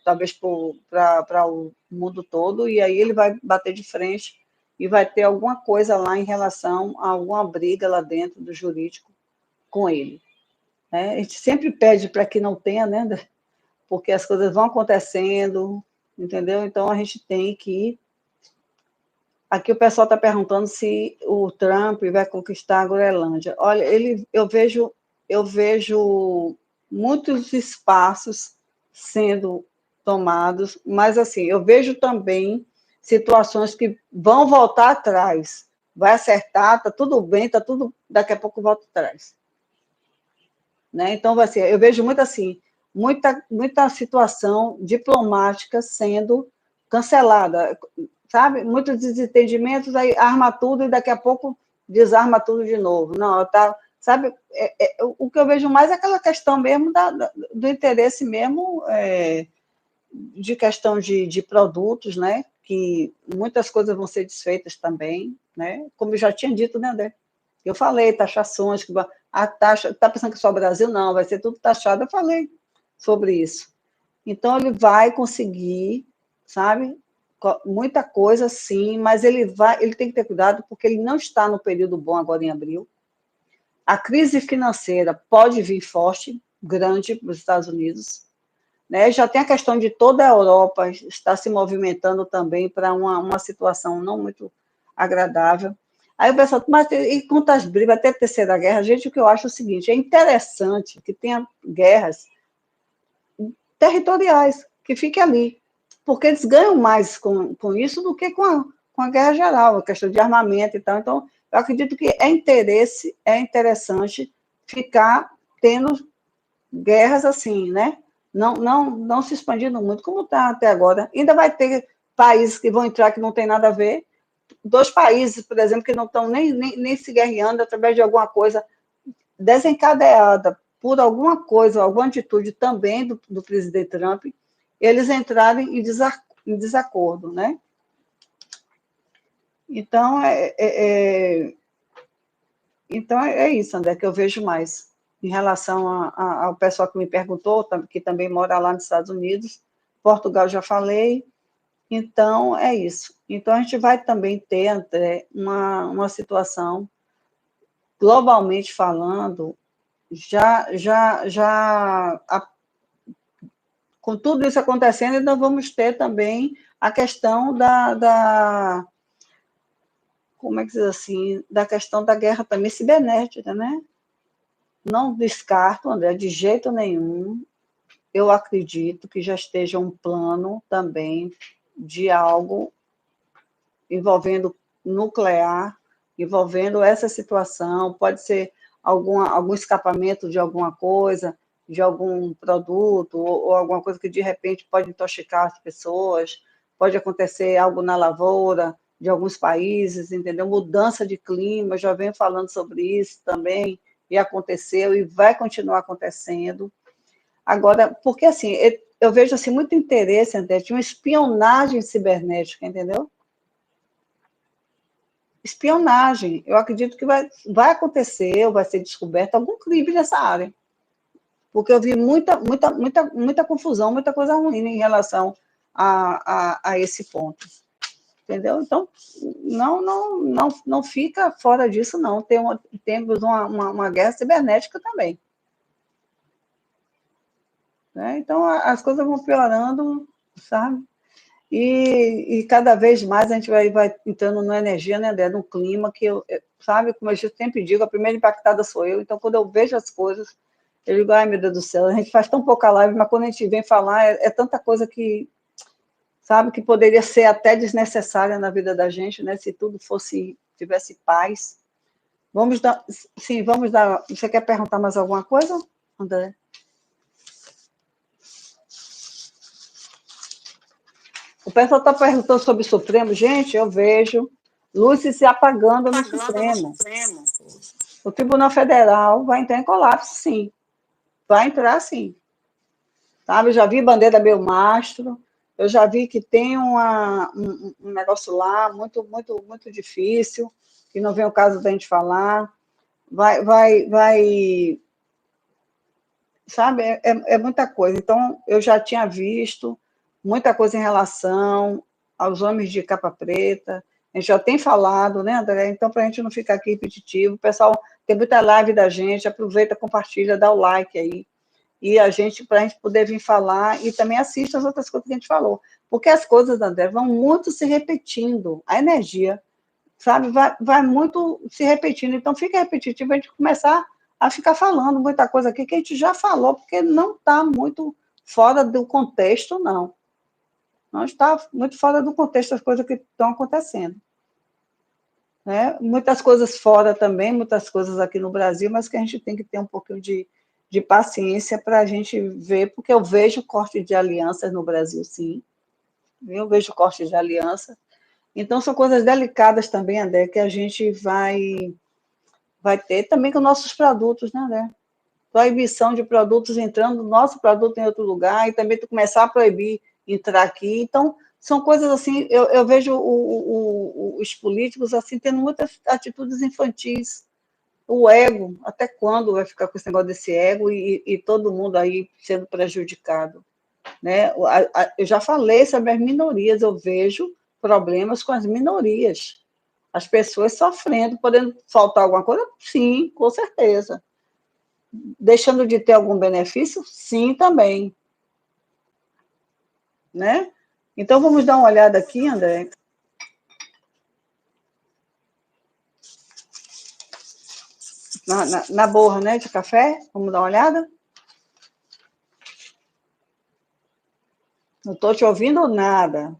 Talvez para o mundo todo, e aí ele vai bater de frente e vai ter alguma coisa lá em relação a alguma briga lá dentro do jurídico com ele, né? A gente sempre pede para que não tenha, né? Porque as coisas vão acontecendo, entendeu? Então, a gente tem que... Aqui o pessoal está perguntando se o Trump vai conquistar a Groenlândia. Olha, eu vejo muitos espaços sendo tomados, mas, assim, eu vejo também situações que vão voltar atrás. Vai acertar, está tudo bem, está tudo... Daqui a pouco volta atrás. Né? Então, vai ser... Eu vejo muito assim... Muita situação diplomática sendo cancelada, sabe? Muitos desentendimentos, aí arma tudo e daqui a pouco desarma tudo de novo. Não, tá, sabe? O que eu vejo mais é aquela questão mesmo do interesse mesmo, de questão de produtos, né? Que muitas coisas vão ser desfeitas também, né? Como eu já tinha dito, né, André? Eu falei, taxações, a taxa, está pensando que só o Brasil? Não, vai ser tudo taxado, eu falei sobre isso. Então, ele vai conseguir, sabe, muita coisa, sim, mas ele tem que ter cuidado, porque ele não está no período bom agora em abril. A crise financeira pode vir forte, grande para os Estados Unidos, né? Já tem a questão de toda a Europa estar se movimentando também para uma situação não muito agradável. Aí o pessoal, mas e quanto às brigas, até a Terceira Guerra, gente, o que eu acho é o seguinte, é interessante que tenha guerras territoriais, que fiquem ali, porque eles ganham mais com isso do que com a guerra geral, a questão de armamento e tal. Então, eu acredito que é interessante ficar tendo guerras assim, né? Não se expandindo muito, como está até agora. Ainda vai ter países que vão entrar que não tem nada a ver. 2 países, por exemplo, que não estão nem se guerreando através de alguma coisa, desencadeada por alguma coisa, alguma atitude também do presidente Trump, eles entrarem em desacordo, né? Então, então, é isso, André, que eu vejo mais. Em relação ao pessoal que me perguntou, que também mora lá nos Estados Unidos, Portugal já falei, então é isso. Então, a gente vai também ter, André, uma situação, globalmente falando, com tudo isso acontecendo, ainda vamos ter também a questão como é que diz assim, da questão da guerra também cibernética, né? Não descarto, André, de jeito nenhum. Eu acredito que já esteja um plano também de algo envolvendo nuclear, envolvendo essa situação. Pode ser algum escapamento de alguma coisa, de algum produto, ou alguma coisa que de repente pode intoxicar as pessoas. Pode acontecer algo na lavoura de alguns países, entendeu? Mudança de clima, já venho falando sobre isso também, e aconteceu e vai continuar acontecendo. Agora, porque assim, eu vejo assim, muito interesse, André, de uma espionagem cibernética, entendeu? Espionagem. Eu acredito que vai acontecer, ou vai ser descoberto algum crime nessa área. Porque eu vi muita confusão, muita coisa ruim em relação a esse ponto. Entendeu? Então, não fica fora disso, não. Temos uma guerra cibernética também. Né? Então, as coisas vão piorando, sabe? E cada vez mais a gente vai entrando numa energia, né, André, num clima que, sabe, como eu sempre digo, a primeira impactada sou eu, então quando eu vejo as coisas, eu digo, ai meu Deus do céu, a gente faz tão pouca live, mas quando a gente vem falar, é tanta coisa que, sabe, que poderia ser até desnecessária na vida da gente, né, se tudo tivesse paz. Vamos dar, você quer perguntar mais alguma coisa, André? O pessoal está perguntando sobre o Supremo. Gente, eu vejo luz se apagando no Supremo. O Tribunal Federal vai entrar em colapso, sim. Vai entrar, sim. Sabe? Eu já vi bandeira meio mastro, eu já vi que tem um negócio lá muito difícil, que não vem o caso da gente falar. Sabe? É muita coisa. Então, eu já tinha visto muita coisa em relação aos homens de capa preta. A gente já tem falado, né, André? Então, para a gente não ficar aqui repetitivo, o pessoal tem muita live da gente, aproveita, compartilha, dá o like aí. E para a gente poder vir falar, e também assista as outras coisas que a gente falou. Porque as coisas, André, vão muito se repetindo. A energia, sabe, vai muito se repetindo. Então, fica repetitivo a gente começar a ficar falando muita coisa aqui que a gente já falou, porque não está muito fora do contexto, não. Não está muito fora do contexto das coisas que estão acontecendo. Né? Muitas coisas fora também, muitas coisas aqui no Brasil, mas que a gente tem que ter um pouquinho de paciência para a gente ver, porque eu vejo corte de alianças no Brasil, sim. Eu vejo corte de aliança. Então, são coisas delicadas também, André, que a gente vai ter também com nossos produtos, né, André? Proibição de produtos entrando, nosso produto em outro lugar, e também tu começar a proibir entrar aqui. Então, são coisas assim, eu vejo os políticos assim tendo muitas atitudes infantis. O ego, até quando vai ficar com esse negócio desse ego e todo mundo aí sendo prejudicado? Né? Eu já falei sobre as minorias, eu vejo problemas com as minorias. As pessoas sofrendo, podendo faltar alguma coisa? Sim, com certeza. Deixando de ter algum benefício? Sim, também. Né? Então, vamos dar uma olhada aqui, André. Na borra, né, de café? Vamos dar uma olhada? Não estou te ouvindo nada.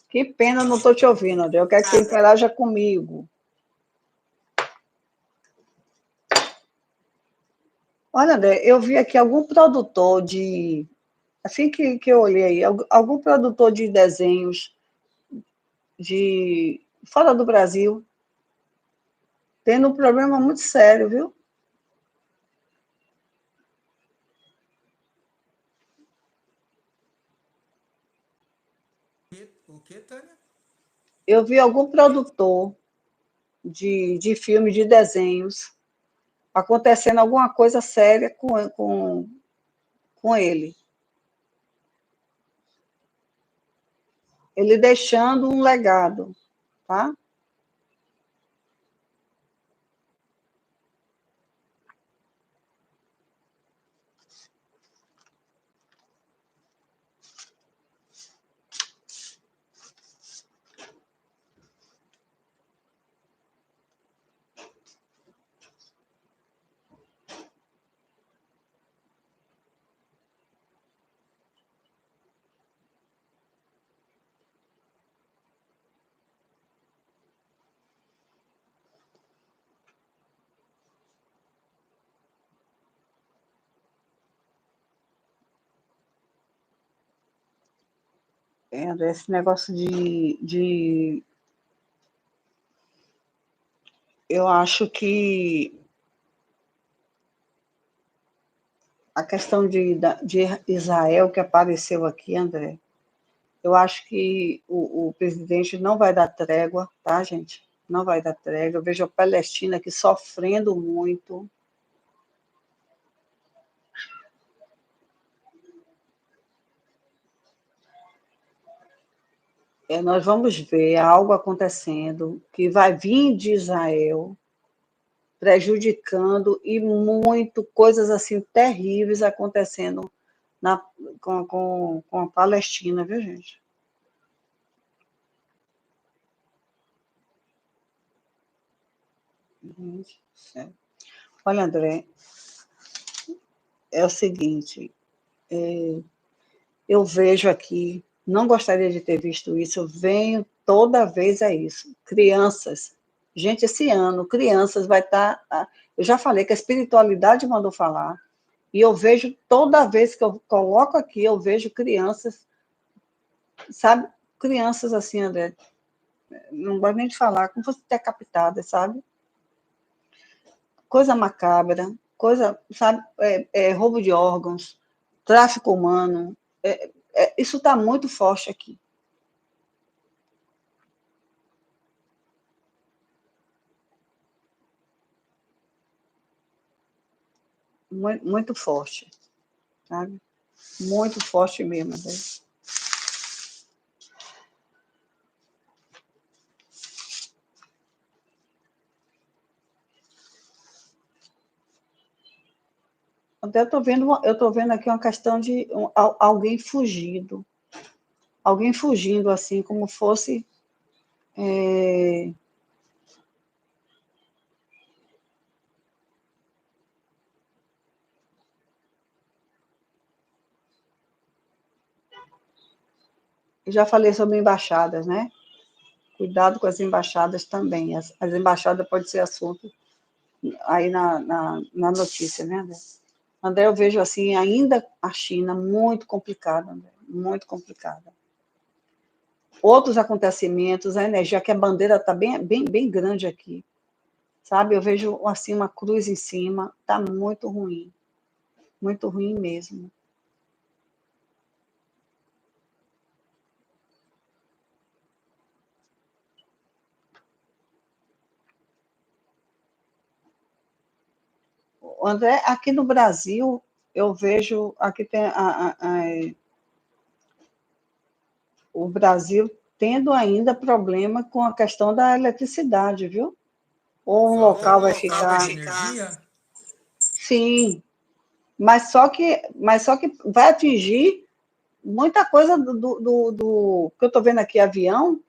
Que pena, não estou te ouvindo, André. Eu quero que você interaja comigo. Olha, André, eu vi aqui algum produtor de... Assim que eu olhei aí, algum produtor de desenhos fora do Brasil, tendo um problema muito sério, viu? O que, Tânia? Eu vi algum produtor de filmes, de desenhos, acontecendo alguma coisa séria com ele. Ele deixando um legado, tá? Esse negócio eu acho que a questão de Israel que apareceu aqui, André, eu acho que o presidente não vai dar trégua, tá, gente? Não vai dar trégua. Eu vejo a Palestina aqui sofrendo muito. Nós vamos ver algo acontecendo que vai vir de Israel, prejudicando e muito coisas assim terríveis acontecendo na, com a Palestina, viu, gente? Gente, sério. Olha, André, é o seguinte, eu vejo aqui, não gostaria de ter visto isso, eu venho toda vez a isso. Crianças, gente, esse ano, crianças vai estar. Eu já falei que a espiritualidade mandou falar, e eu vejo, toda vez que eu coloco aqui, eu vejo crianças, sabe? Crianças assim, André, não gosto nem de falar, como fosse decapitadas, sabe? Coisa macabra, coisa, sabe? Roubo de órgãos, tráfico humano. Isso está muito forte aqui. Muito, muito forte, sabe? Muito forte mesmo. Né? Até eu estou vendo aqui uma questão de alguém fugindo. Alguém fugindo, assim, como fosse. Eu já falei sobre embaixadas, né? Cuidado com as embaixadas também. As embaixadas pode ser assunto aí na notícia, né, André? André, eu vejo assim, ainda a China muito complicada, André, muito complicada. Outros acontecimentos, a energia, que a bandeira está bem grande aqui, sabe? Eu vejo assim uma cruz em cima, está muito ruim mesmo. André, aqui no Brasil, eu vejo, aqui tem o Brasil tendo ainda problema com a questão da eletricidade, viu? Ou um local vai ficar. De energia? Sim, mas só que vai atingir muita coisa do que eu estou vendo aqui, avião,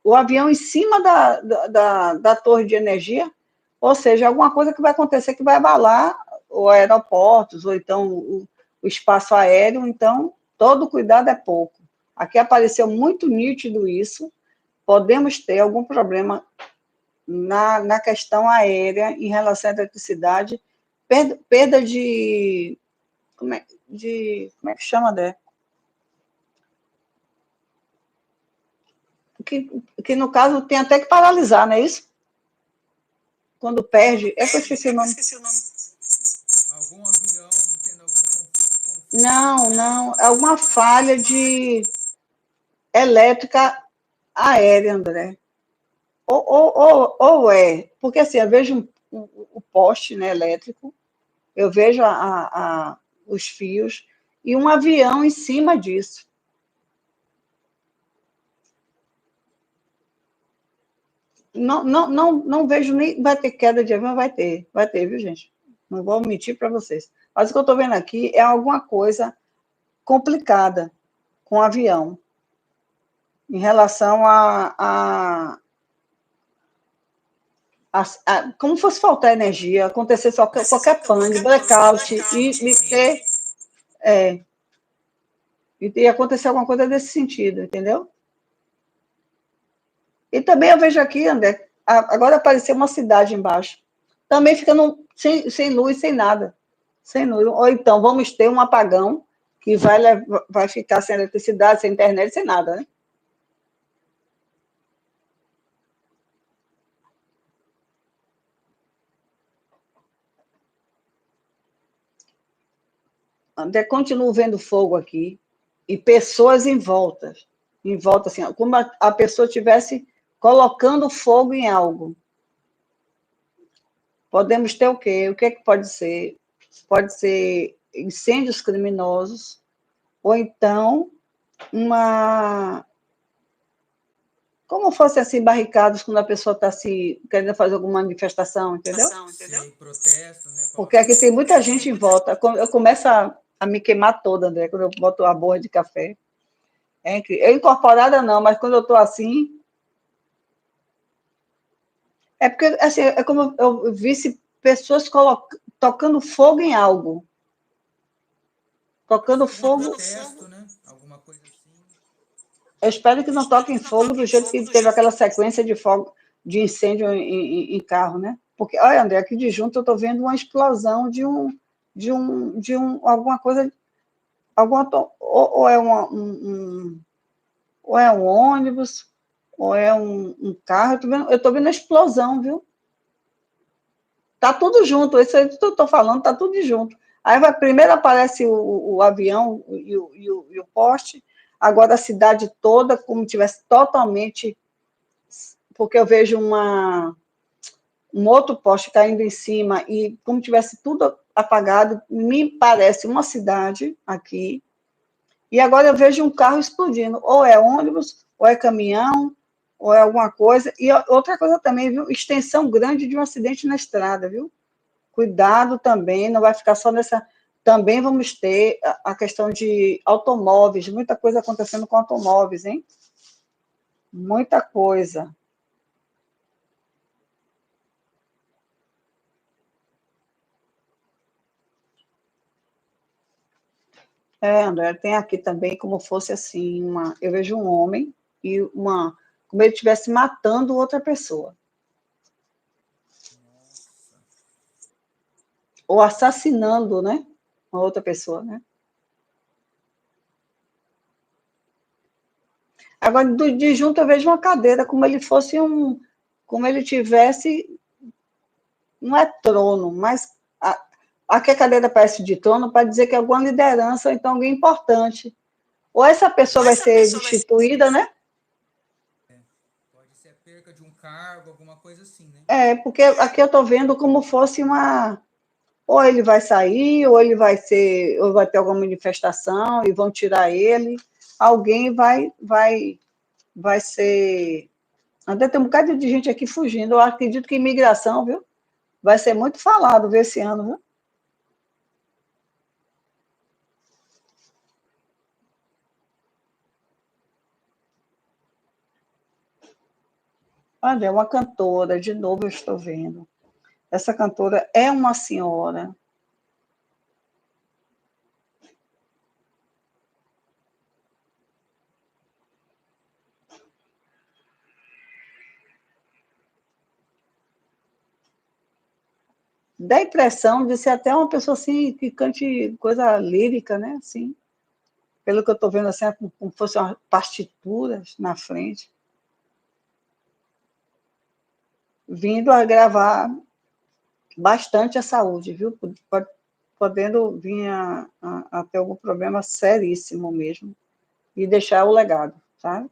o avião em cima da torre de energia, ou seja, alguma coisa que vai acontecer que vai abalar os aeroportos, ou então o espaço aéreo, então todo cuidado é pouco. Aqui apareceu muito nítido isso, podemos ter algum problema na questão aérea em relação à eletricidade, perda como é que chama, Dé? Que no caso tem até que paralisar, não é isso? quando perde, é que eu esqueci o nome. Algum avião tendo algum conflito? Não, é uma falha de elétrica aérea, André. Ou é, porque assim, eu vejo o poste, né, elétrico, eu vejo os fios e um avião em cima disso. Não vejo nem. Vai ter queda de avião? Vai ter, viu, gente? Não vou mentir para vocês. Mas o que eu estou vendo aqui é alguma coisa complicada com o avião, em relação como fosse faltar energia, acontecer só qualquer pane, blackout, é, e acontecer alguma coisa desse sentido, entendeu? E também eu vejo aqui, André, agora apareceu uma cidade embaixo, também ficando sem luz, sem nada, sem luz. Ou então vamos ter um apagão que vai ficar sem eletricidade, sem internet, sem nada, né? André, continuo vendo fogo aqui e pessoas em volta, assim, como a pessoa estivesse colocando fogo em algo. Podemos ter o quê? O que é que pode ser? Pode ser incêndios criminosos, ou então uma... Como fosse assim, barricados, quando a pessoa está se querendo fazer alguma manifestação, entendeu? Sim, protesto, né? Porque aqui tem muita gente em volta. Eu começo a me queimar toda, André, quando eu boto a borra de café. É incrível. Eu incorporada não, mas quando eu estou assim... É porque, assim, é como eu visse pessoas tocando fogo em algo. Tocando fogo... Protesto, né? Alguma coisa assim. Eu espero que não toquem fogo do jeito que teve aquela sequência de fogo, de incêndio em carro, né? Porque, olha, André, aqui de junto eu estou vendo uma explosão alguma coisa, ou é ou é um ônibus, ou é um carro. Eu estou vendo a explosão, viu? Tá tudo junto, isso aí que eu estou falando, tá tudo junto. Aí primeiro aparece o avião e o poste, agora a cidade toda, como tivesse totalmente... Porque eu vejo um outro poste caindo em cima e como tivesse tudo apagado, me parece uma cidade aqui. E agora eu vejo um carro explodindo, ou é ônibus, ou é caminhão, ou é alguma coisa. E outra coisa também, viu? Extensão grande de um acidente na estrada, viu? Cuidado também, não vai ficar só nessa... Também vamos ter a questão de automóveis, muita coisa acontecendo com automóveis, hein? Muita coisa. André, tem aqui também como fosse assim, eu vejo um homem e como ele estivesse matando outra pessoa. Ou assassinando, né? Uma outra pessoa, né? Agora, de junto, eu vejo uma cadeira, como ele fosse como ele tivesse... Não é trono, mas aqui a cadeira parece de trono para dizer que é alguma liderança, ou então alguém importante. Ou essa pessoa vai ser destituída, né? Pode ser a perca de um cargo, alguma coisa assim, né? Porque aqui eu estou vendo como fosse ou ele vai sair, ou vai ter alguma manifestação e vão tirar ele. Alguém vai ser... Até tem um bocado de gente aqui fugindo. Eu acredito que imigração, viu? Vai ser muito falado, viu, esse ano, viu? Olha, é uma cantora, de novo eu estou vendo. Essa cantora é uma senhora. Dá a impressão de ser até uma pessoa assim, que cante coisa lírica, né? Assim, pelo que eu estou vendo, assim, como fossem umas partituras na frente. Vindo a gravar bastante a saúde, viu? Podendo vir a ter algum problema seríssimo mesmo. E deixar o legado, sabe?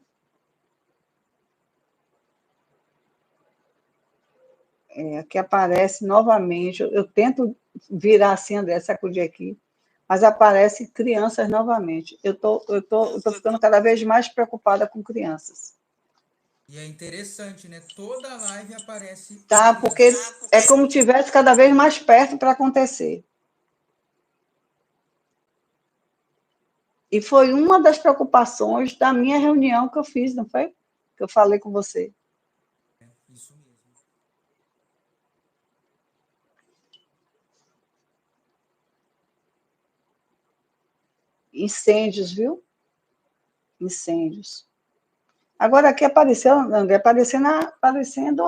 Aqui aparece novamente, eu tento virar assim, André, sacudir aqui, mas aparece crianças novamente. Eu tô ficando cada vez mais preocupada com crianças. E é interessante, né? Toda live aparece Tá, porque é como se estivesse cada vez mais perto para acontecer. E foi uma das preocupações da minha reunião que eu fiz, não foi? Que eu falei com você. Isso mesmo. Incêndios, viu? Incêndios. Agora aqui apareceu, André, aparecendo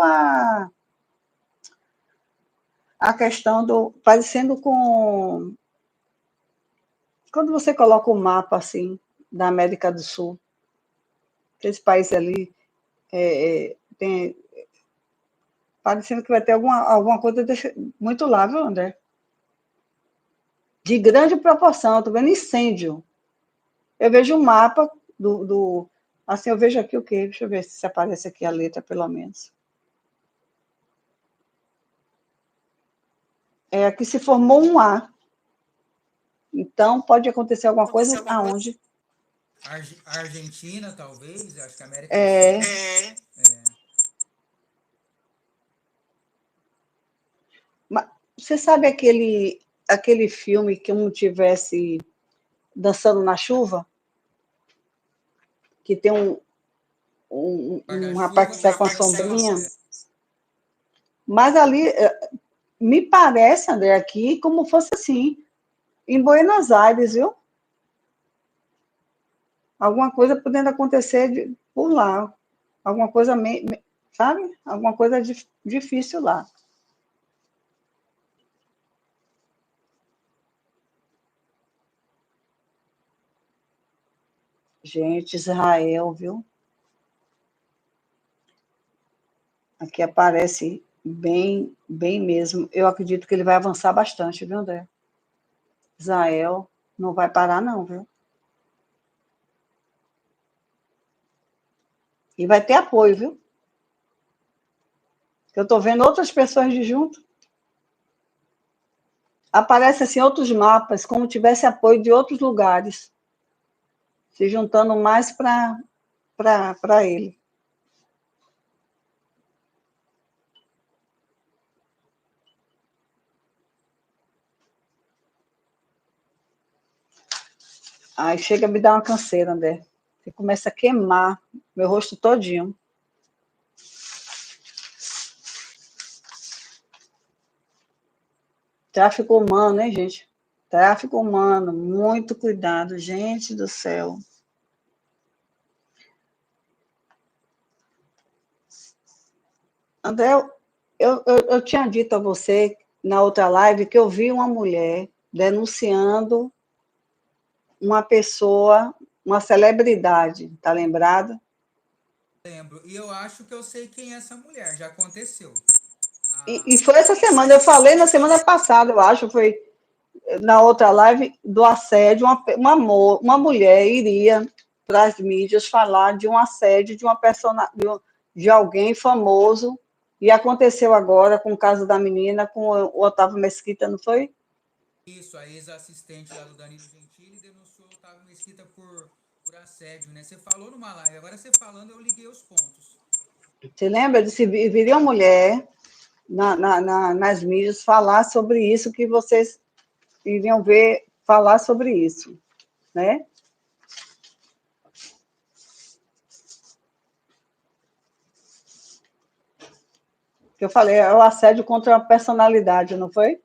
a questão do. Parecendo com. Quando você coloca o mapa assim, da América do Sul, esse país ali tem. Parecendo que vai ter alguma coisa muito lá, viu, André? De grande proporção, estou vendo incêndio. Eu vejo um mapa assim, eu vejo aqui o quê? Deixa eu ver se aparece aqui a letra, pelo menos. Aqui se formou um A. Então, pode acontecer alguma coisa aonde? Argentina, talvez, acho que a América do Sul. Mas você sabe aquele filme que um tivesse dançando na chuva? Que tem um rapaz que sai com a sombrinha. Mas ali, me parece, André, aqui, como fosse assim, em Buenos Aires, viu? Alguma coisa podendo acontecer por lá. Alguma coisa, sabe? Alguma coisa difícil lá. Gente, Israel, viu? Aqui aparece bem, bem mesmo. Eu acredito que ele vai avançar bastante, viu, André? Israel não vai parar, não, viu? E vai ter apoio, viu? Eu estou vendo outras pessoas de junto. Aparecem assim outros mapas, como tivesse apoio de outros lugares, se juntando mais para ele. Aí chega a me dar uma canseira, André. Você começa a queimar meu rosto todinho. Tráfico humano, hein, gente? Tráfico humano, muito cuidado, gente do céu. André, eu tinha dito a você na outra live que eu vi uma mulher denunciando uma pessoa, uma celebridade, tá lembrada? Lembro. E eu acho que eu sei quem é essa mulher, já aconteceu. E foi essa semana, eu falei na semana passada, eu acho, foi na outra live do assédio, uma mulher iria para as mídias falar de um assédio de uma de alguém famoso, e aconteceu agora com o caso da menina, com o Otávio Mesquita, não foi? Isso, a ex-assistente lá do Danilo Gentili denunciou o Otávio Mesquita por assédio, né? Você falou numa live, agora você falando, eu liguei os pontos. Você lembra de se viria uma mulher nas mídias falar sobre isso, que vocês iriam ver falar sobre isso, né? Que eu falei, é o assédio contra a personalidade, não foi?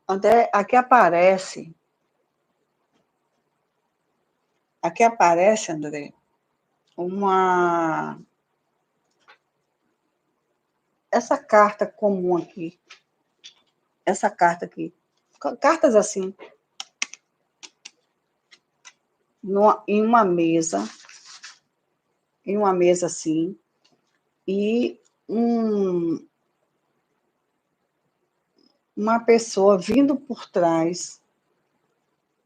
André, aqui aparece, André, essa carta comum aqui, essa carta aqui, cartas assim, em uma mesa assim, e uma pessoa vindo por trás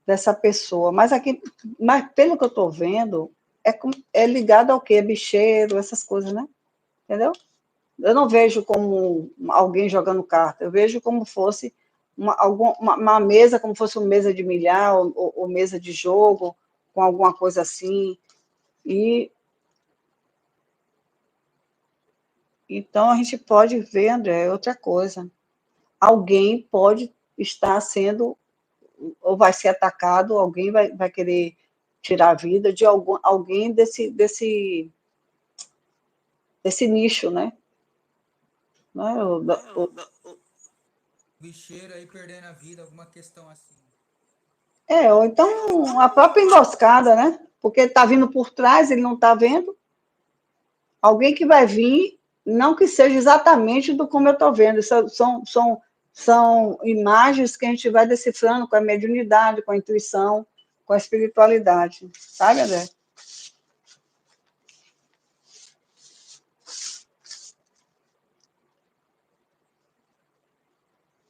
dessa pessoa, mas pelo que eu estou vendo, é ligado ao quê? É bicheiro, essas coisas, né? Entendeu? Eu não vejo como alguém jogando carta, eu vejo como fosse uma mesa, como fosse uma mesa de milhar ou mesa de jogo, com alguma coisa assim. E então a gente pode ver, André, outra coisa. Alguém pode estar sendo, ou vai ser atacado, alguém vai querer tirar a vida de alguém desse nicho, né? Não é? O bicheiro aí perdendo a vida, alguma questão assim. Ou então a própria emboscada, né? Porque está vindo por trás, ele não está vendo. Alguém que vai vir, não que seja exatamente do como eu estou vendo, são imagens que a gente vai decifrando com a mediunidade, com a intuição, com a espiritualidade. Sabe, André?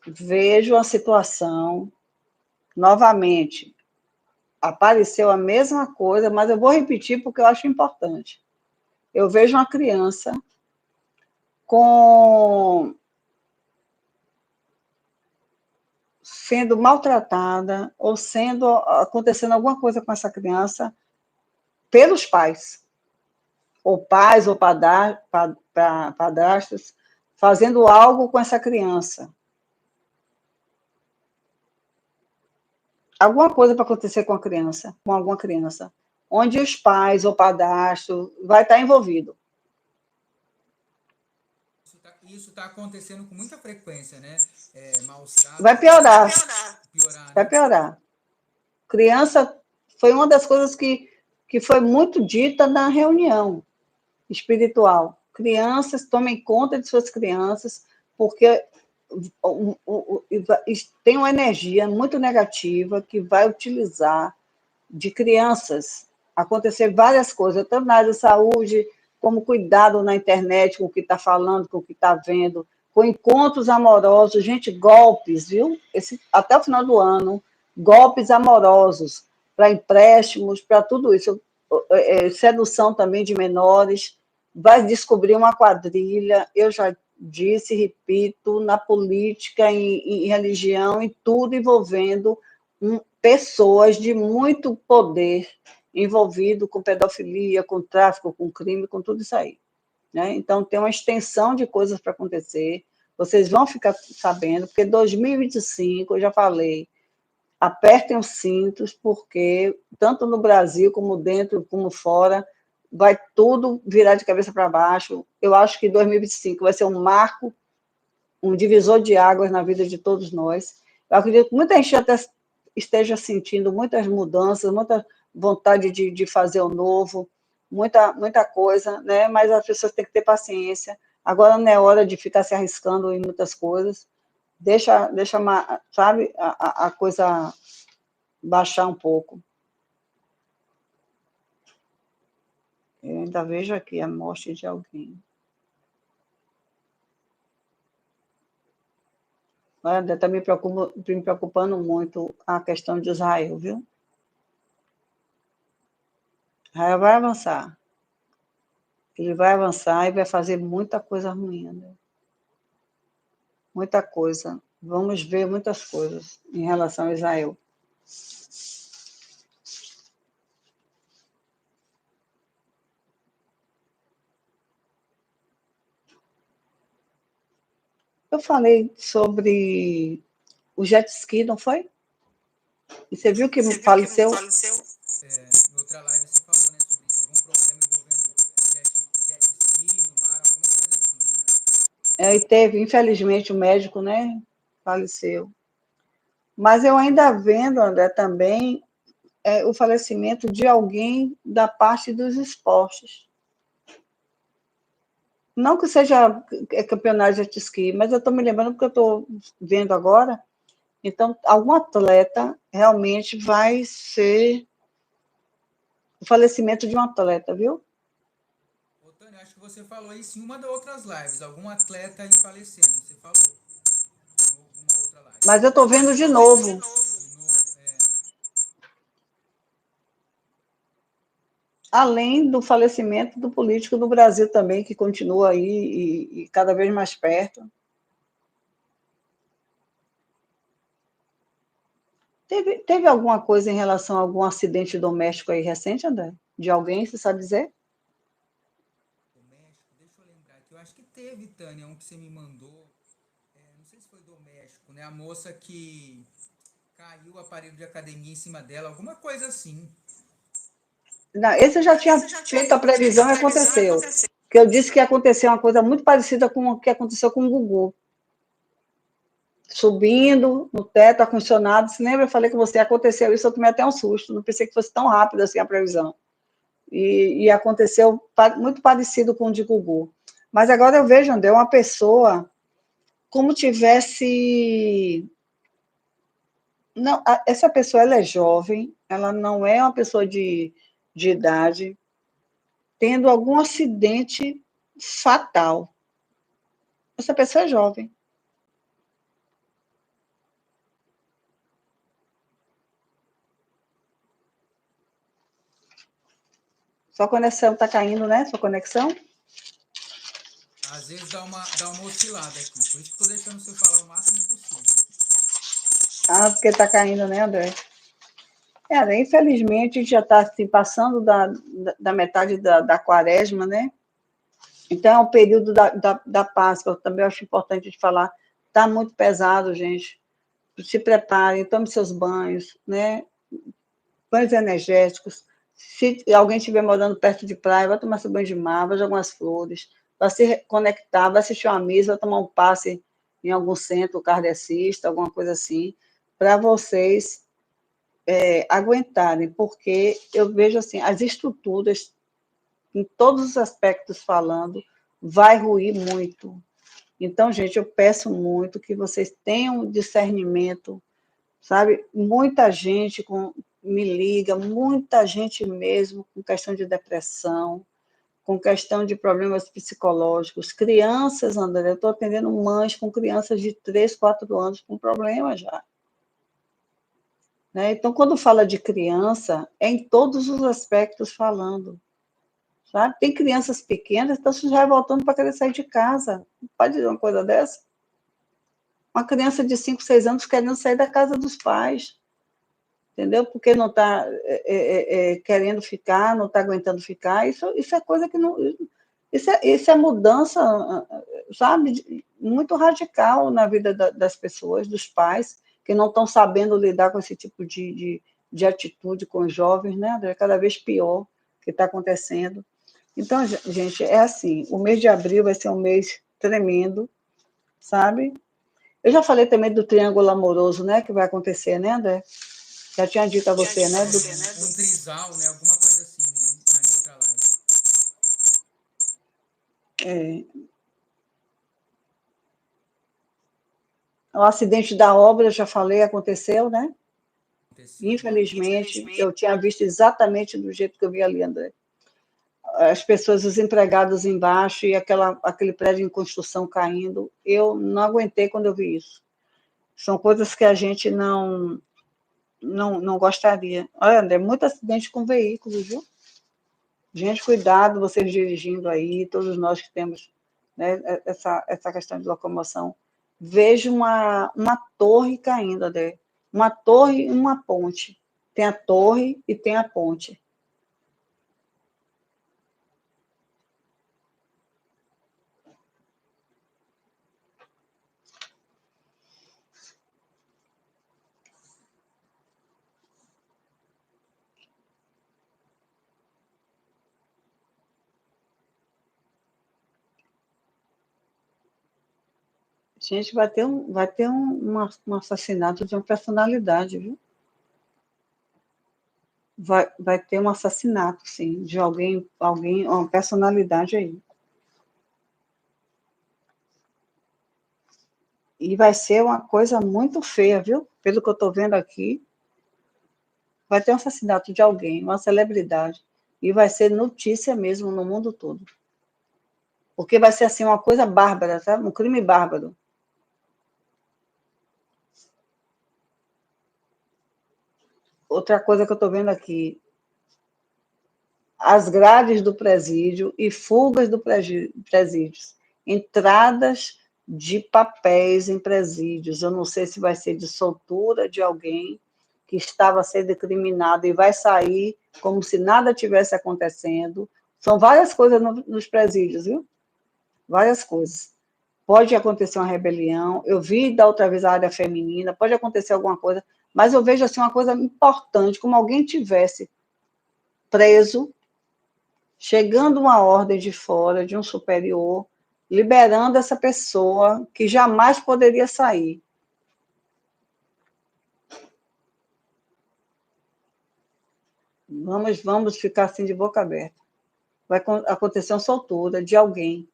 Vejo a situação, novamente, apareceu a mesma coisa, mas eu vou repetir porque eu acho importante. Eu vejo uma criança sendo maltratada ou acontecendo alguma coisa com essa criança pelos pais, ou padrastos, fazendo algo com essa criança. Alguma coisa para acontecer com alguma criança, onde os pais ou padrasto vai estar envolvido. Isso está acontecendo com muita frequência, né? Vai piorar. Né? Vai piorar. Criança foi uma das coisas que foi muito dita na reunião espiritual. Crianças, tomem conta de suas crianças, porque tem uma energia muito negativa que vai utilizar de crianças acontecer várias coisas, tanto na área de saúde, como cuidado na internet com o que está falando, com o que está vendo, com encontros amorosos, gente, golpes, viu? Até o final do ano, golpes amorosos para empréstimos, para tudo isso. Sedução também de menores, vai descobrir uma quadrilha, eu já disse, repito, na política, em religião, em tudo envolvendo pessoas de muito poder envolvido com pedofilia, com tráfico, com crime, com tudo isso aí. Né? Então, tem uma extensão de coisas para acontecer, vocês vão ficar sabendo, porque 2025, eu já falei, apertem os cintos, porque tanto no Brasil, como dentro, como fora, vai tudo virar de cabeça para baixo. Eu acho que 2025 vai ser um marco, um divisor de águas na vida de todos nós. Eu acredito que muita gente até esteja sentindo muitas mudanças, muita vontade de fazer o novo, muita coisa, né? Mas as pessoas têm que ter paciência. Agora não é hora de ficar se arriscando em muitas coisas. Deixa sabe, a coisa baixar um pouco. Eu ainda vejo aqui a morte de alguém. Olha, está me preocupando muito a questão de Israel, viu? Israel vai avançar. Ele vai avançar e vai fazer muita coisa ruim, né? Muita coisa. Vamos ver muitas coisas em relação a Israel. Eu falei sobre o jet ski, não foi? E você viu que faleceu? Em outra live você falou, né, sobre isso, algum problema envolvendo jet ski no mar, alguma coisa assim, né? E teve, infelizmente, o médico, né, faleceu. Mas eu ainda vendo, André, também o falecimento de alguém da parte dos esportes. Não que seja campeonato de jet ski, mas eu estou me lembrando porque eu estou vendo agora. Então, algum atleta realmente vai ser o falecimento de um atleta, viu? Ô, Tânia, acho que você falou isso em uma das outras lives. Algum atleta aí falecendo. Você falou em alguma outra live. Mas eu estou vendo de novo. De novo, Além do falecimento do político do Brasil também, que continua aí e cada vez mais perto. Teve alguma coisa em relação a algum acidente doméstico aí recente, André? De alguém, você sabe dizer? doméstico, deixa eu lembrar aqui. Eu acho que teve, Tânia, um que você me mandou. Não sei se foi doméstico, né? A moça que caiu o aparelho de academia em cima dela, alguma coisa assim. Não, esse eu já tinha feito a previsão e aconteceu. Que eu disse que ia acontecer uma coisa muito parecida com o que aconteceu com o Gugu. Subindo no teto, ar-condicionado. Se lembra? Eu falei com você, aconteceu isso, eu tomei até um susto. Não pensei que fosse tão rápido assim a previsão. E aconteceu muito parecido com o de Gugu. Mas agora eu vejo, André, uma pessoa como tivesse... Não, essa pessoa ela é jovem, ela não é uma pessoa de idade, tendo algum acidente fatal. Essa pessoa é jovem. Sua conexão está caindo, né? Sua conexão? Às vezes dá uma oscilada aqui. Por isso que estou deixando você falar o máximo possível. Ah, porque está caindo, né, André? Infelizmente, a gente já está assim, passando da metade da quaresma, né? Então, é o período da Páscoa, também eu acho importante de falar. Está muito pesado, gente. Se preparem, tome seus banhos, né? Banhos energéticos. Se alguém estiver morando perto de praia, vai tomar seu banho de mar, vai jogar umas flores, vai se conectar, vai assistir uma missa, vai tomar um passe em algum centro kardecista, alguma coisa assim, para vocês aguentarem, porque eu vejo assim, as estruturas, em todos os aspectos falando, vai ruir muito. Então, gente, eu peço muito que vocês tenham discernimento, sabe? Muita gente me liga, muita gente mesmo com questão de depressão, com questão de problemas psicológicos. Crianças, André, eu estou atendendo mães com crianças de 3, 4 anos com problema já. Né? Então, quando fala de criança, é em todos os aspectos falando. Sabe? Tem crianças pequenas que estão se revoltando para querer sair de casa. Pode dizer uma coisa dessa? Uma criança de 5, 6 anos querendo sair da casa dos pais. Entendeu? Porque não está querendo ficar, não está aguentando ficar. Isso é coisa que não... Isso é mudança, sabe, muito radical na vida das pessoas, dos pais, que não estão sabendo lidar com esse tipo de atitude com os jovens, né? É cada vez pior que está acontecendo. Então, gente, é assim, o mês de abril vai ser um mês tremendo, sabe? Eu já falei também do triângulo amoroso, né, que vai acontecer, né, André? Já tinha dito a você, né? Um trisal, né? Alguma coisa assim, né? Na outra live. O acidente da obra, eu já falei, aconteceu, né? Aconteceu. Infelizmente, eu tinha visto exatamente do jeito que eu vi ali, André. As pessoas, os empregados embaixo e aquele prédio em construção caindo. Eu não aguentei quando eu vi isso. São coisas que a gente não gostaria. Olha, André, muito acidente com veículos, viu? Gente, cuidado, vocês dirigindo aí, todos nós que temos, né, essa questão de locomoção. Vejo uma torre caindo, André. Uma torre e uma ponte. Tem a torre e tem a ponte. Gente, vai ter um assassinato de uma personalidade, viu? Vai ter um assassinato, sim, de alguém, uma personalidade aí. E vai ser uma coisa muito feia, viu? Pelo que eu estou vendo aqui, vai ter um assassinato de alguém, uma celebridade. E vai ser notícia mesmo no mundo todo. Porque vai ser assim uma coisa bárbara, tá? Um crime bárbaro. Outra coisa que eu estou vendo aqui, as grades do presídio e fugas do presídio, entradas de papéis em presídios. Eu não sei se vai ser de soltura de alguém que estava sendo incriminado e vai sair como se nada tivesse acontecendo. São várias coisas nos presídios, viu? Várias coisas. Pode acontecer uma rebelião. Eu vi da outra vez a área feminina, pode acontecer alguma coisa, mas eu vejo assim uma coisa importante, como alguém tivesse preso, chegando uma ordem de fora, de um superior, liberando essa pessoa que jamais poderia sair. Vamos ficar assim de boca aberta. Vai acontecer uma soltura de alguém.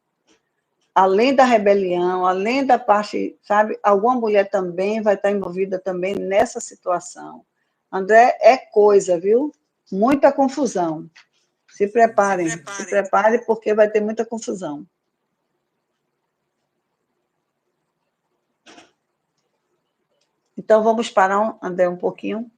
Além da rebelião, além da parte, sabe, alguma mulher também vai estar envolvida também nessa situação. André, é coisa, viu? Muita confusão. Se preparem, porque vai ter muita confusão. Então, vamos parar, André, um pouquinho.